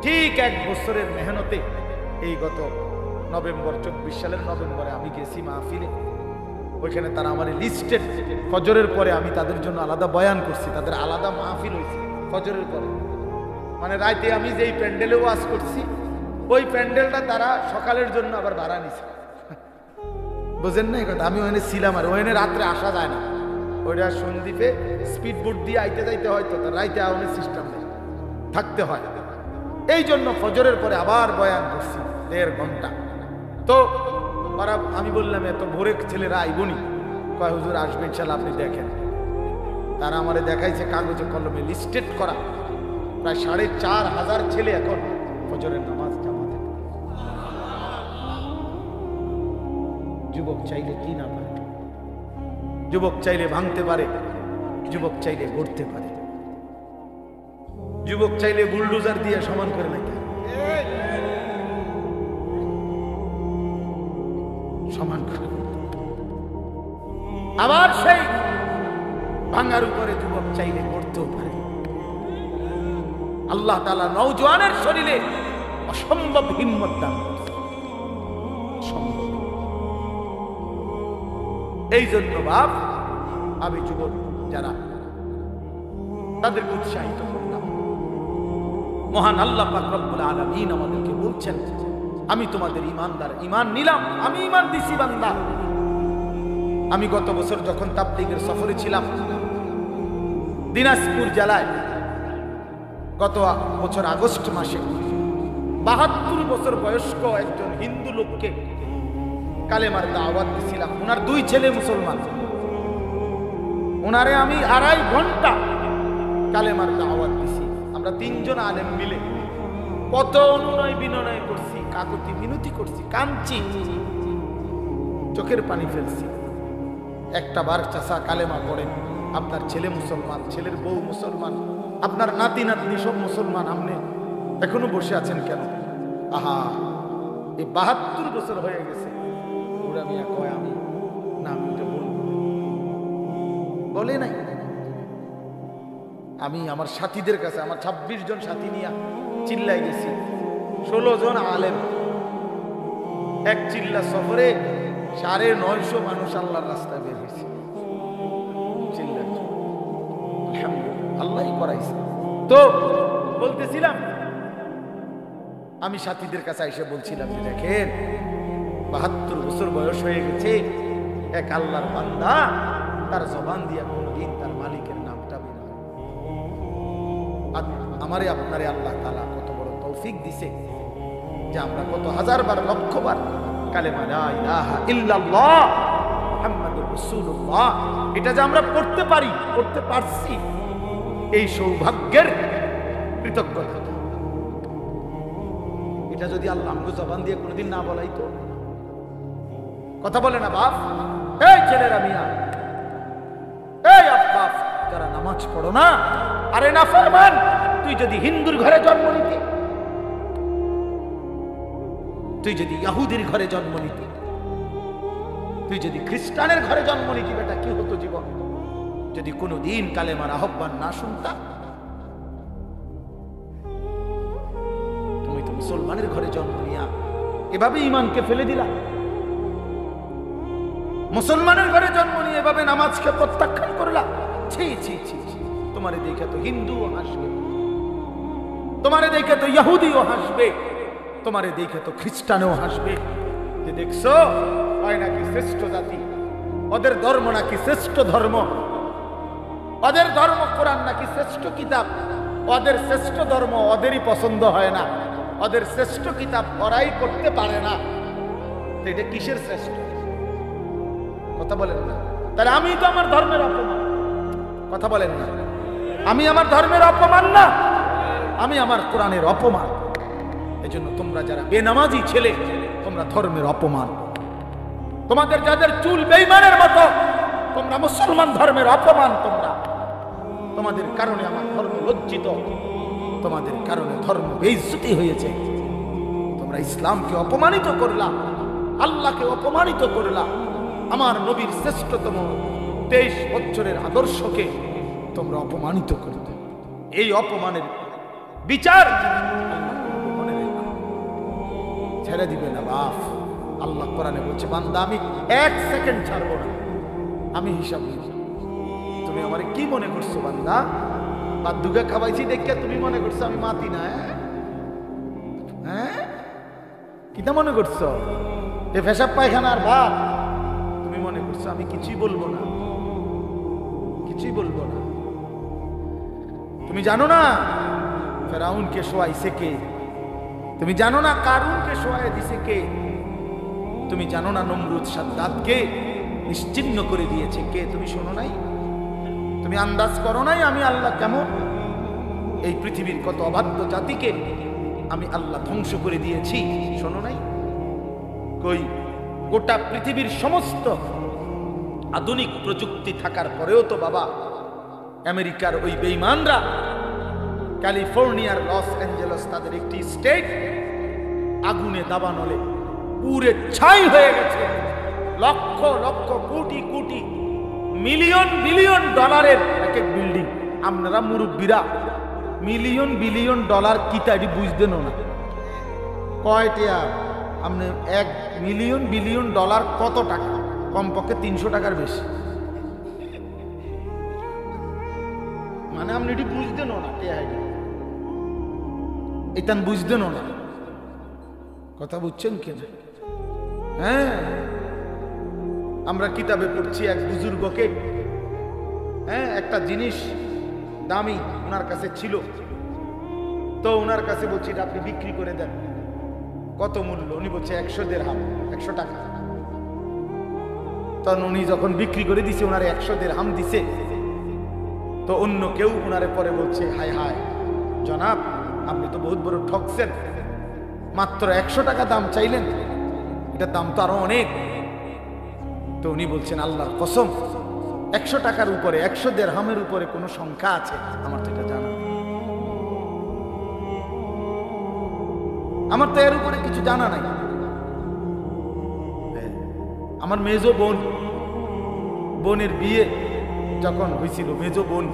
ঠিক 1 বছরের মেহনতে এই গত নভেম্বর, 24 সালের নভেম্বরে আমি গেছি মাহফিলে, ওইখানে তারা আমার লিস্টেড, ফজরের পরে আমি তাদের জন্য আলাদা বয়ান করছি, তাদের আলাদা মাহফিল হয়েছে ফজরের পরে। মানে রাতে আমি যেই প্যান্ডেলে ওয়াজ করছি, ওই প্যান্ডেলটা তারা সকালের জন্য আবার ভাড়া নিছে। বুঝেন না এই কথা? আমি ওখানে ছিলাম, আর ওখানে রাত্রে আসা যায় না, ওইটা সন্দ্বীপে স্পিড বোট দিয়ে আইতে যাইতে হয়, তো রাইতে আওয়ানের সিস্টেম নেই, থাকতে হয়। এই জন্য ফজরের পরে আবার বয়ান করছি 1.5 ঘন্টা। তো ওরা, আমি বললাম এত ভোরে ছেলেরা আইবনি, কয় হুজুর আসবে ইনশাআল্লাহ, আপনি দেখেন। তারা আমারে দেখাইছে কাগজে কলমে লিস্টেড করা প্রায় 4,500 ছেলে এখন ফজরের নামাজ জামাতে। যুবক চাইলে কি না পারে, যুবক চাইলে ভাঙতে পারে, যুবক চাইলে গড়তে পারে, যুবক চাইলে বুলডোজার দিয়ে সমান করে নাকি সমান করে। আবার সেই ভাঙার উপরে যুবক চাইলে করতেও পারে। আল্লাহ তাআলা নওজোয়ানের শরীরে অসম্ভব হিম্মত দান করেছে। এই জন্য বাপ আমি যুবক যারা তাদেরকে উৎসাহিত করলাম। মহান আল্লাহ পাক রব্বুল আলামিন আমাদেরকে বলছেন, আমি তোমাদের ঈমানদার, ঈমান নিলাম, আমি ঈমান দিছি বান্দা। আমি গত বছর যখন তাবলীগের সফরে ছিলাম দিনাজপুর জেলায়, গত বছর আগস্ট মাসে ৭২ বছর বয়স্ক একজন হিন্দু লোককে কালেমার দাওয়াত দিছিলাম। ওনার 2 ছেলে মুসলমান। ওনারে আমি 2.5 ঘন্টা কালেমার দাওয়াত দিছি। আমরা 3 জন আলেম মিলে কত অনুনয় বিনয় করছি, কাকুতি মিনতি করছি, কাঁদছি, চোখের পানি ফেলছি। একটা বার চাচা কালেমা পড়েন, আপনার ছেলে মুসলমান, ছেলের বউ মুসলমান, আপনার নাতি নাতনি সব মুসলমান, আপনি এখনো বসে আছেন কেন? আহা, এই ৭২ বছর হয়ে গেছে। ওরা মিয়া কয় আমি না, আমি এটা বলবো, বলে নাই। আমি আমার সাথীদের কাছে, আমার 26 জন সাথী নিয়ে চিল্লাই গেছি, 16 জন আলেম, এক চিল্লা সফরে 950 মানুষ আল্লাহর রাস্তায় বের হয়েছে। চিল্লা আল্লাহই করাইছে। তো বলতেছিলাম, আমি সাথীদের কাছে এসে বলছিলাম যে দেখেন ৭২ বছর বয়স হয়ে গেছে, এক আল্লাহর বান্দা তার জবান দিয়া কোনদিন তার মালিকের নামটা বের হয়। আর আমারে আপনারে আল্লাহ তাআলা কত বড় তৌফিক দিছে যে আমরা কত হাজারবার লক্ষবার কালেমা লা ইলাহা ইল্লাল্লাহ মুহাম্মাদুর রাসূলুল্লাহ এটা যে আমরা পড়তে পারি, পড়তে পারছি, এই সৌভাগ্যের কৃতজ্ঞতা। এটা যদি আল্লাহ আমাকে জবান দিয়ে কোনোদিন না বলাইতো। কথা বলে না বাপ, এই ছেলেরা মিয়া, এই আব্বা যারা নামাজ পড়ো না, আরে না ফরমান, তুই যদি হিন্দুর ঘরে জন্ম নিতি, তুই যদি ইহুদির ঘরে জন্ম নিতি, তুই যদি খ্রিস্টানের ঘরে জন্ম নিতি, বেটা কি হতো জীবন যদি কোনোদিন কালেমার আহ্বান না শুনতা? তুমি তো মুসলমানের ঘরে জন্ম নিয়া এভাবে ঈমানকে ফেলে দিলা। মুসলমানের ঘরে জন্ম নিয়ে এভাবে নামাজকে প্রত্যাখ্যান করলা। ছি ছি ছি, তোমারে দেখে তো হিন্দুও হাসবে, তোমারে দেখে তো ইহুদিও হাসবে, তোমারে দেখে তো খ্রিস্টানও হাসবে যে দেখছো হয় নাকি শ্রেষ্ঠ জাতি, ওদের ধর্ম নাকি শ্রেষ্ঠ ধর্ম, ওদের ধর্ম কোরআন নাকি শ্রেষ্ঠ কিতাব, ওদের শ্রেষ্ঠ ধর্ম ওদেরই পছন্দ হয় না, ওদের শ্রেষ্ঠ কিতাব ওরাই করতে পারে না। এটা কিসের শ্রেষ্ঠ? কথা বলেন না। তাহলে আমি তো আমার ধর্মের অপমান। কথা বলেন না, আমি আমার ধর্মের অপমান না, আমি আমার কোরআনের অপমান। এজন্য তোমরা যারা বেনামাজি ছেলে, তোমরা ধর্মের অপমান। তোমাদের যাদের চুল বেঈমানের মতো, তোমরা মুসলমান ধর্মের অপমান। তোমরা, তোমাদের কারণে আমার ধর্ম লজ্জিত, তোমাদের কারণে ধর্ম বেইজ্জতি হয়েছে। তোমরা ইসলামকে অপমানিত করলা, আল্লাহকে অপমানিত করলা, আমার নবীর শ্রেষ্ঠতম 23 বছরের আদর্শকে তোমরা অপমানিত করতে। এই অপমানের বিচার ছেড়ে দিবে না বাপ। আল্লাহ কোরআনে বলছে, বান্দা আমি 1 সেকেন্ড ছাড়বো না, আমি হিসাব নিব। তুমি আমারে কি মনে করছো বান্দা? আর দুগা খাওয়াইছি দেখে তুমি মনে করছো আমি মাতি না? হ্যাঁ, কিটা মনে করছো? এ পেশাব পায়খানার ভাত তুমি মনে করছো? আমি কিছুই বলবো না, কিছুই বলবো না। তুমি জানো না ফেরাউনকে শোয়াইছে কে? তুমি জানো না কারুনকে শোয়াই দিছে কে? তুমি জানো না নমরুদ সাদ্দাতকে নিশ্চিহ্ন করে দিয়েছে কে? তুমি শোনো নাই? তুমি আন্দাজ করো নাই আমি আল্লাহ কেমন? এই পৃথিবীর কত অবাধ্য জাতিকে আমি আল্লাহ ধ্বংস করে দিয়েছি, শোনো নাই? কই, গোটা পৃথিবীর সমস্ত আধুনিক প্রযুক্তি থাকার পরেও তো বাবা আমেরিকার ওই বেঈমানরা ক্যালিফোর্নিয়ার লস অ্যাঞ্জেলস তাদের একটি স্টেট আগুনে দাবানলে পুরে ছাই হয়ে গেছে। লক্ষ লক্ষ কোটি কোটি মিলিয়ন বিলিয়ন ডলারের এক এক বিল্ডিং। আপনারা মুরব্বীরা মিলিয়ন বিলিয়ন ডলার কিতাটি বুঝতেন না কয়টা? আপনি 1 মিলিয়ন বিলিয়ন ডলার কত টাকা? কমপক্ষে 300 টাকার বেশি। মানে আপনি এটি বুঝতেন না, এটা বুঝতেন না। কথা বুঝছেন কিনা? হ্যাঁ, আমরা কিতাবে পড়ছি এক বুজুর্গকে, হ্যাঁ, একটা জিনিস দামি ওনার কাছে ছিল, তো ওনার কাছে বলছি এটা আপনি বিক্রি করে দেন। কত মূল্য? উনি বলছে 100 দিরহাম, 100 টাকা। তখন উনি যখন বিক্রি করে দিছে, ওনারে 100 দিরহাম দিছে, তো অন্য কেউ ওনারে পরে বলছে, হায় হায় জনাব, আপনি তো বহুত বড় ঠকছেন, মাত্র 100 টাকা দাম চাইলেন, এটার দাম তো আরো অনেক। তো উনি বলছেন, আল্লাহর কসম, 100 টাকার উপরে, 100 দিরহামের উপরে কোনো সংখ্যা আছে? আমার তো এটা জানা, আমার তো এর উপরে কিছু জানা নাই। আমার মেজো বোনের বিয়ে যখন হয়েছিল, মেজো বোন,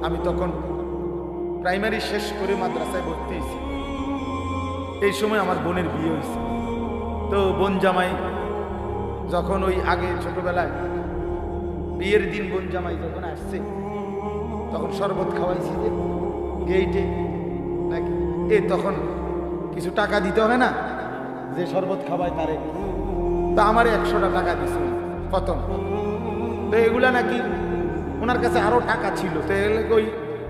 আমি তখন প্রাইমারি শেষ করে মাদ্রাসায় ভর্তি হয়েছি, এই সময় আমার বোনের বিয়ে হয়েছে। তো বোন জামাই যখন ওই আগে ছোটবেলায় বিয়ের দিন বোন জামাই যখন আসছে, তখন শরবত খাওয়াইছি যে গেইটে নাকি, তখন কিছু টাকা দিতে হবে না, যে শরবত খাওয়ায় তারে। তা আমার 100 টাকা দিছে প্রথম। তো এগুলা নাকি ওনার কাছে আরো টাকা ছিল, তো ওই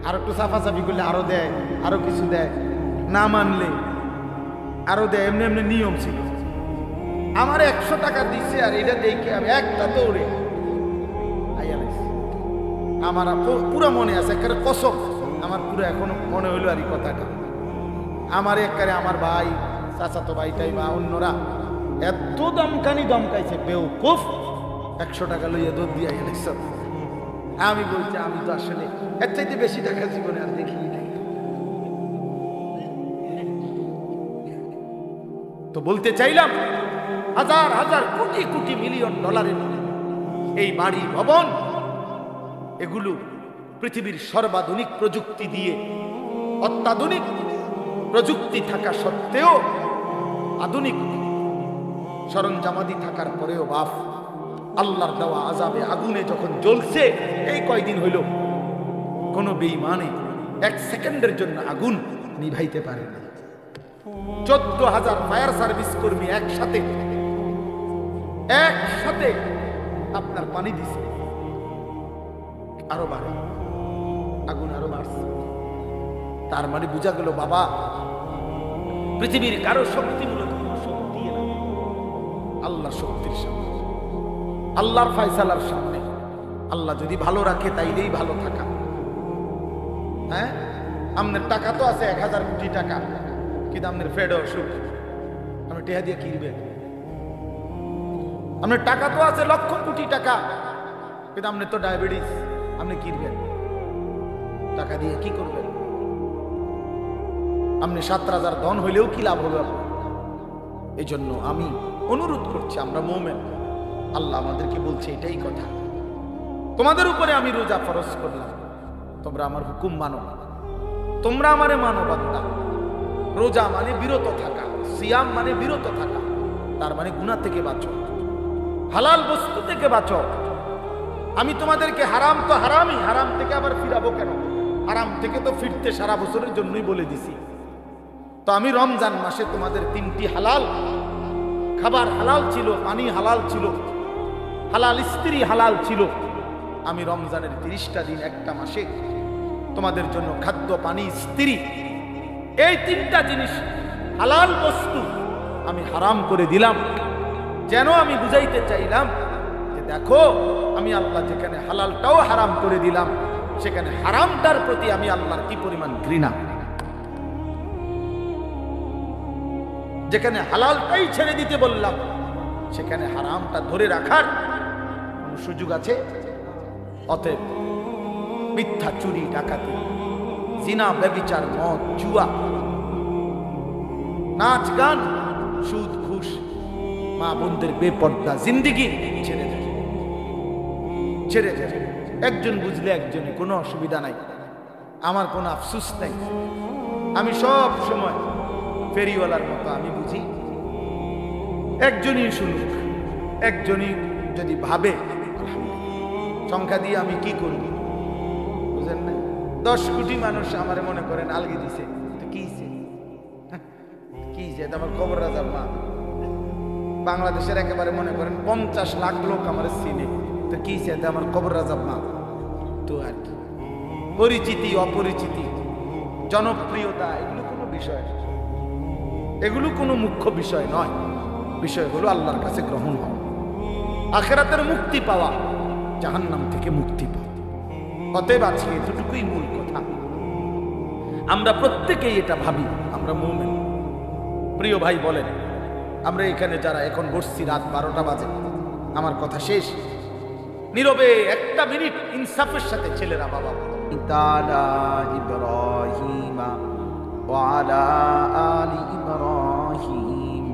আরো একটু সাফাসাফি করলে আরো দেয়, আরো কিছু দেয়, না মানলে আরো দেয়, এমনি এমনি নিয়ম ছিল। আমার 100 টাকা দিচ্ছে, আর এটা দেখে আমি একটা দৌড়ে আমার পুরো মনে আছে, একটা কসম, আমার পুরো এখনো মনে হইলো আর এই কথাটা। আমার একবারে আমার ভাই, চাচাতো ভাইটাই বা অন্যরা এত দমকাইছে, বেউকুফ, 100 টাকা লইয়া দৌড় দিয়া গেলেছ। আমি বলছি, আমি তো আসলে এর চাইতে বেশি টাকা জীবনে আর দেখি। তো বলতে চাইলাম, হাজার হাজার কোটি কোটি মিলিয়ন ডলারের এই বাড়ি ভবন, এগুলো পৃথিবীর সর্বাধুনিক প্রযুক্তি দিয়ে, অত্যাধুনিক প্রযুক্তি থাকা সত্ত্বেও, আধুনিক সরঞ্জামাদি থাকার পরেও বাপ আল্লাহর দেওয়া আযাবে আগুনে যখন জ্বলছে, এই কয়দিন হইল কোনো বেঈমানে 1 সেকেন্ডের জন্য আগুন নিভাইতে পারে না। 14,000 ফায়ার সার্ভিস কর্মী একসাথে আপনার পানি দিছে, আরো বাড়ে, আগুন আরো বাড়ছে। তার মানে বোঝা গেল বাবা, পৃথিবীর কারো শক্তি মূলত কোনো শক্তি না, আল্লাহ শক্তির সামনে, আল্লাহর ফয়সালার সামনে। আল্লাহ যদি ভালো রাখে তাইলেই ভালো থাকা। হ্যাঁ, আপনার টাকা তো আছে 1000 কোটি টাকা, কিন্তু আপনার ফেড অসুখ, আপনি টেহা দিয়ে কিনবেন। আপনার টাকা তো আছে লক্ষ কোটি টাকা, কিন্তু আপনার তো ডায়াবেটিস, আপনি কিনবেন টাকা দিয়ে কি করবেন? আপনি 7,000 ধন হইলেও কি লাভ হবে? এই জন্য আমি অনুরোধ করছি, আমরা মুমিন, আল্লাহ আমাদেরকে বলছে এটাই কথা, তোমাদের উপরে আমি রোজা ফরজ করলাম, তোমরা আমার হুকুম মানো, তোমরা আমারে মানো বান্দা। রোজা মানে বিরত থাকা, সিয়াম মানে বিরত থাকা, তার মানে গুনাহ থেকে বাঁচো, হালাল বস্তু থেকে বাঁচো। আমি তোমাদেরকে হারাম তো হারামই, হারাম থেকে আবার ফিরাবো কেন? হারাম থেকে তো ফিরতে সারা বছরের জন্যই বলে দিছি। তো আমি রমজান মাসে তোমাদের 3টি হালাল খাবার হালাল ছিল, পানি হালাল ছিল, হালাল স্ত্রী হালাল ছিল। আমি রমজানের 30টা দিন, একটা মাসে তোমাদের জন্য খাদ্য, পানি, স্ত্রী, এই 3টা জিনিস হালাল বস্তু আমি হারাম করে দিলাম। যেন আমি বুঝাইতে চাইলাম যে দেখো, আমি আল্লাহ যেখানে হালালটাও হারাম করে দিলাম, সেখানে হারামটার প্রতি আমি আল্লাহর কি পরিমাণ ঘৃণা। যেখানে হালালটাই ছেড়ে দিতে বললাম, সেখানে হারামটা ধরে রাখার কোন সুযোগ আছে? অতএব মিথ্যা, চুরি, ডাকাতি, জিনা, ব্যভিচার, মদ, জুয়া, নাচ, গান, সুদ, ঘুষ, মা বোনদের বেপর্দা জিন্দেগি ছেড়ে দেয়। ছেড়ে যাবে। একজন বুঝলে একজনে, কোনো অসুবিধা নাই, আমার কোনো আফসোস নাই। আমি সব সময় ফেরিওয়ালার মতো আমি বুঝি, একজনই শুনুক, একজনই যদি ভাবে সংখ্যা দিয়ে আমি কি করব, বুঝেন না? 10 কোটি মানুষ আমার মনে করেন আলগি দিছে, তো কি আমার কবর রাজার মা। বাংলাদেশের একেবারে মনে করেন 50 লাখ লোক আমার চিনে, তো কি আমার কবর রাজার মা। তো আর কি, পরিচিতি অপরিচিতি জনপ্রিয়তা এগুলো কোনো বিষয়, এগুলো কোনো মুখ্য বিষয় নয়। বিষয়গুলো আল্লাহর কাছে গ্রহণ হওয়া, আখিরাতের মুক্তি পাওয়া, জাহান্নাম থেকে মুক্তি পাওয়া। অতএব আজকে এতটুকুই মূল কথা। আমরা প্রত্যেকেই এটা ভাবি, আমরা মুমিন। প্রিয় ভাই বলেন, আমরা এখানে যারা এখন বসছি, রাত 12টা বাজে, আমার কথা শেষ, নীরবে একটা মিনিট ইনসাফের সাথে ছেলেরা বাবা তাআলা ইব্রাহিম ওয়া আলা আলি ইব্রাহিম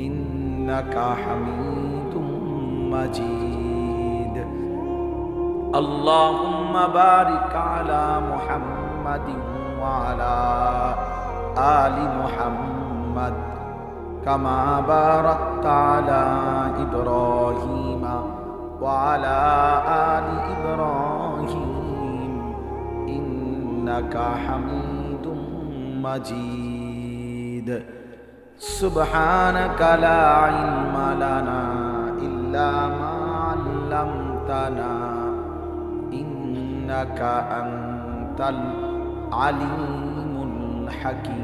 ইন্নাকা হামিদুম মাজিদ। আল্লাহুম্মা বারিক আলা মুহাম্মাদিন ওয়া আলা আলি মুহাম্মাদ কামা বারাকতা আলা ইব্রাহিম ওয়া আলা আলি ইব্রাহিম ইন্নাকা হামিদুম মাজিদ। সুবহানাকা লা ইলমা লানা ইল্লা মা আল্লামতানা ইন্নাকা আনতাল আলিমুল হাকিম।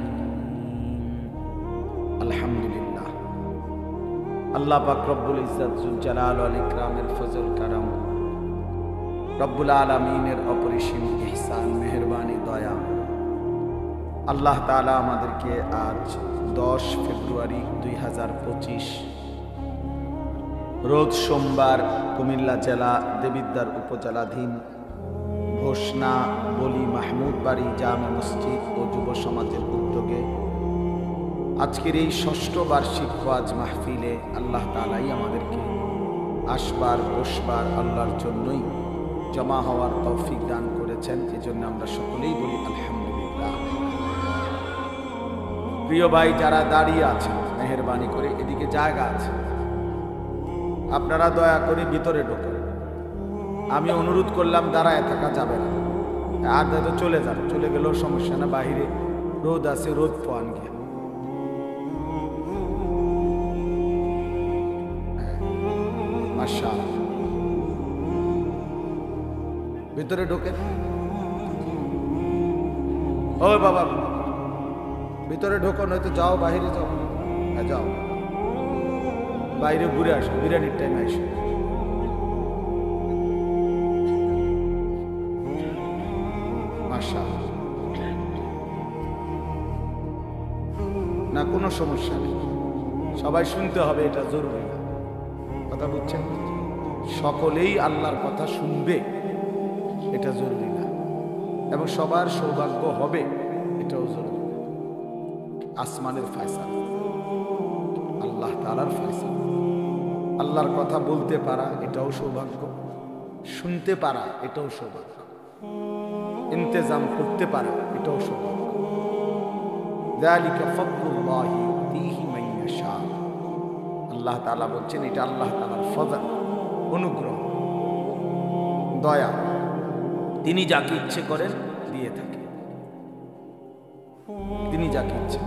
আলহামদুলিল্লাহ, আল্লাহ পাক রব্বুল ইজ্জত যুল জালাল ওয়াল ইকরামের ফজল কারাম, রব্বুল আলামিনের অপরিসীম ইহসান, মেহেরবানি, দয়া। আল্লাহ তাআলা আমাদেরকে আজ 10 ফেব্রুয়ারি 2025 রোজ সোমবার কুমিল্লা জেলা দেবিদ্বার উপজেলাধীন ঘোষণা বলি মাহমুদ বাড়ি জামে মসজিদ ও যুব সমাজের উদ্যোগে আজকের এই 6ষ্ঠ বার্ষিক ওয়াজ মাহফিলে আল্লাহ তাআলাই আমাদেরকে আসবার বসবার আল্লাহর জন্যই জমা হওয়ার তৌফিক দান করেছেন। এজন্য আমরা সকলেই বলি আলহামদুলিল্লাহ। প্রিয় ভাই যারা দাঁড়িয়ে আছেন, মেহেরবানি করে এদিকে জায়গা আছে, আপনারা দয়া করে ভিতরে ঢোকেন। আমি অনুরোধ করলাম দাঁড়ায় থাকা যাবে না, আর দাদা চলে যান, চলে গেলেও সমস্যা না, বাহিরে রোদ আছে, রোদ পান গিয়ে। মাশাআল্লাহ, ভিতরে ঢোকেন। ও বাবা ভিতরে ঢোকো, নয়তো যাও বাহিরে যাও। হ্যাঁ যাও, বাইরে ঘুরে আসো, বিরিয়ানির টাইমে আসো। মাশাআল্লাহ, না কোনো সমস্যা নেই, সবাই শুনতে হবে, এটা জরুরি না। কথা বুঝছেন? সকলেই আল্লাহর কথা শুনবে, এটা জরুরি না, এবং সবার সৌভাগ্য হবে, এটাও জরুরি না। আসমানের ফয়সালা, আল্লাহ তাআলার ফয়সালা। আল্লাহর কথা বলতে পারা এটাও সৌভাগ্য, শুনতে পারা এটাও সৌভাগ্য, ইন্তেজাম করতে পারা এটাও সৌভাগ্য। যালিকা ফাদলুল্লাহি ইউতিহি মান ইয়াশা। আল্লাহ তাআলা বলছেন এটা আল্লাহ তাআলার ফজল, অনুগ্রহ, দয়া। তিনি যাকে ইচ্ছে করেন দিয়ে থাকে, তিনি যাকে ইচ্ছে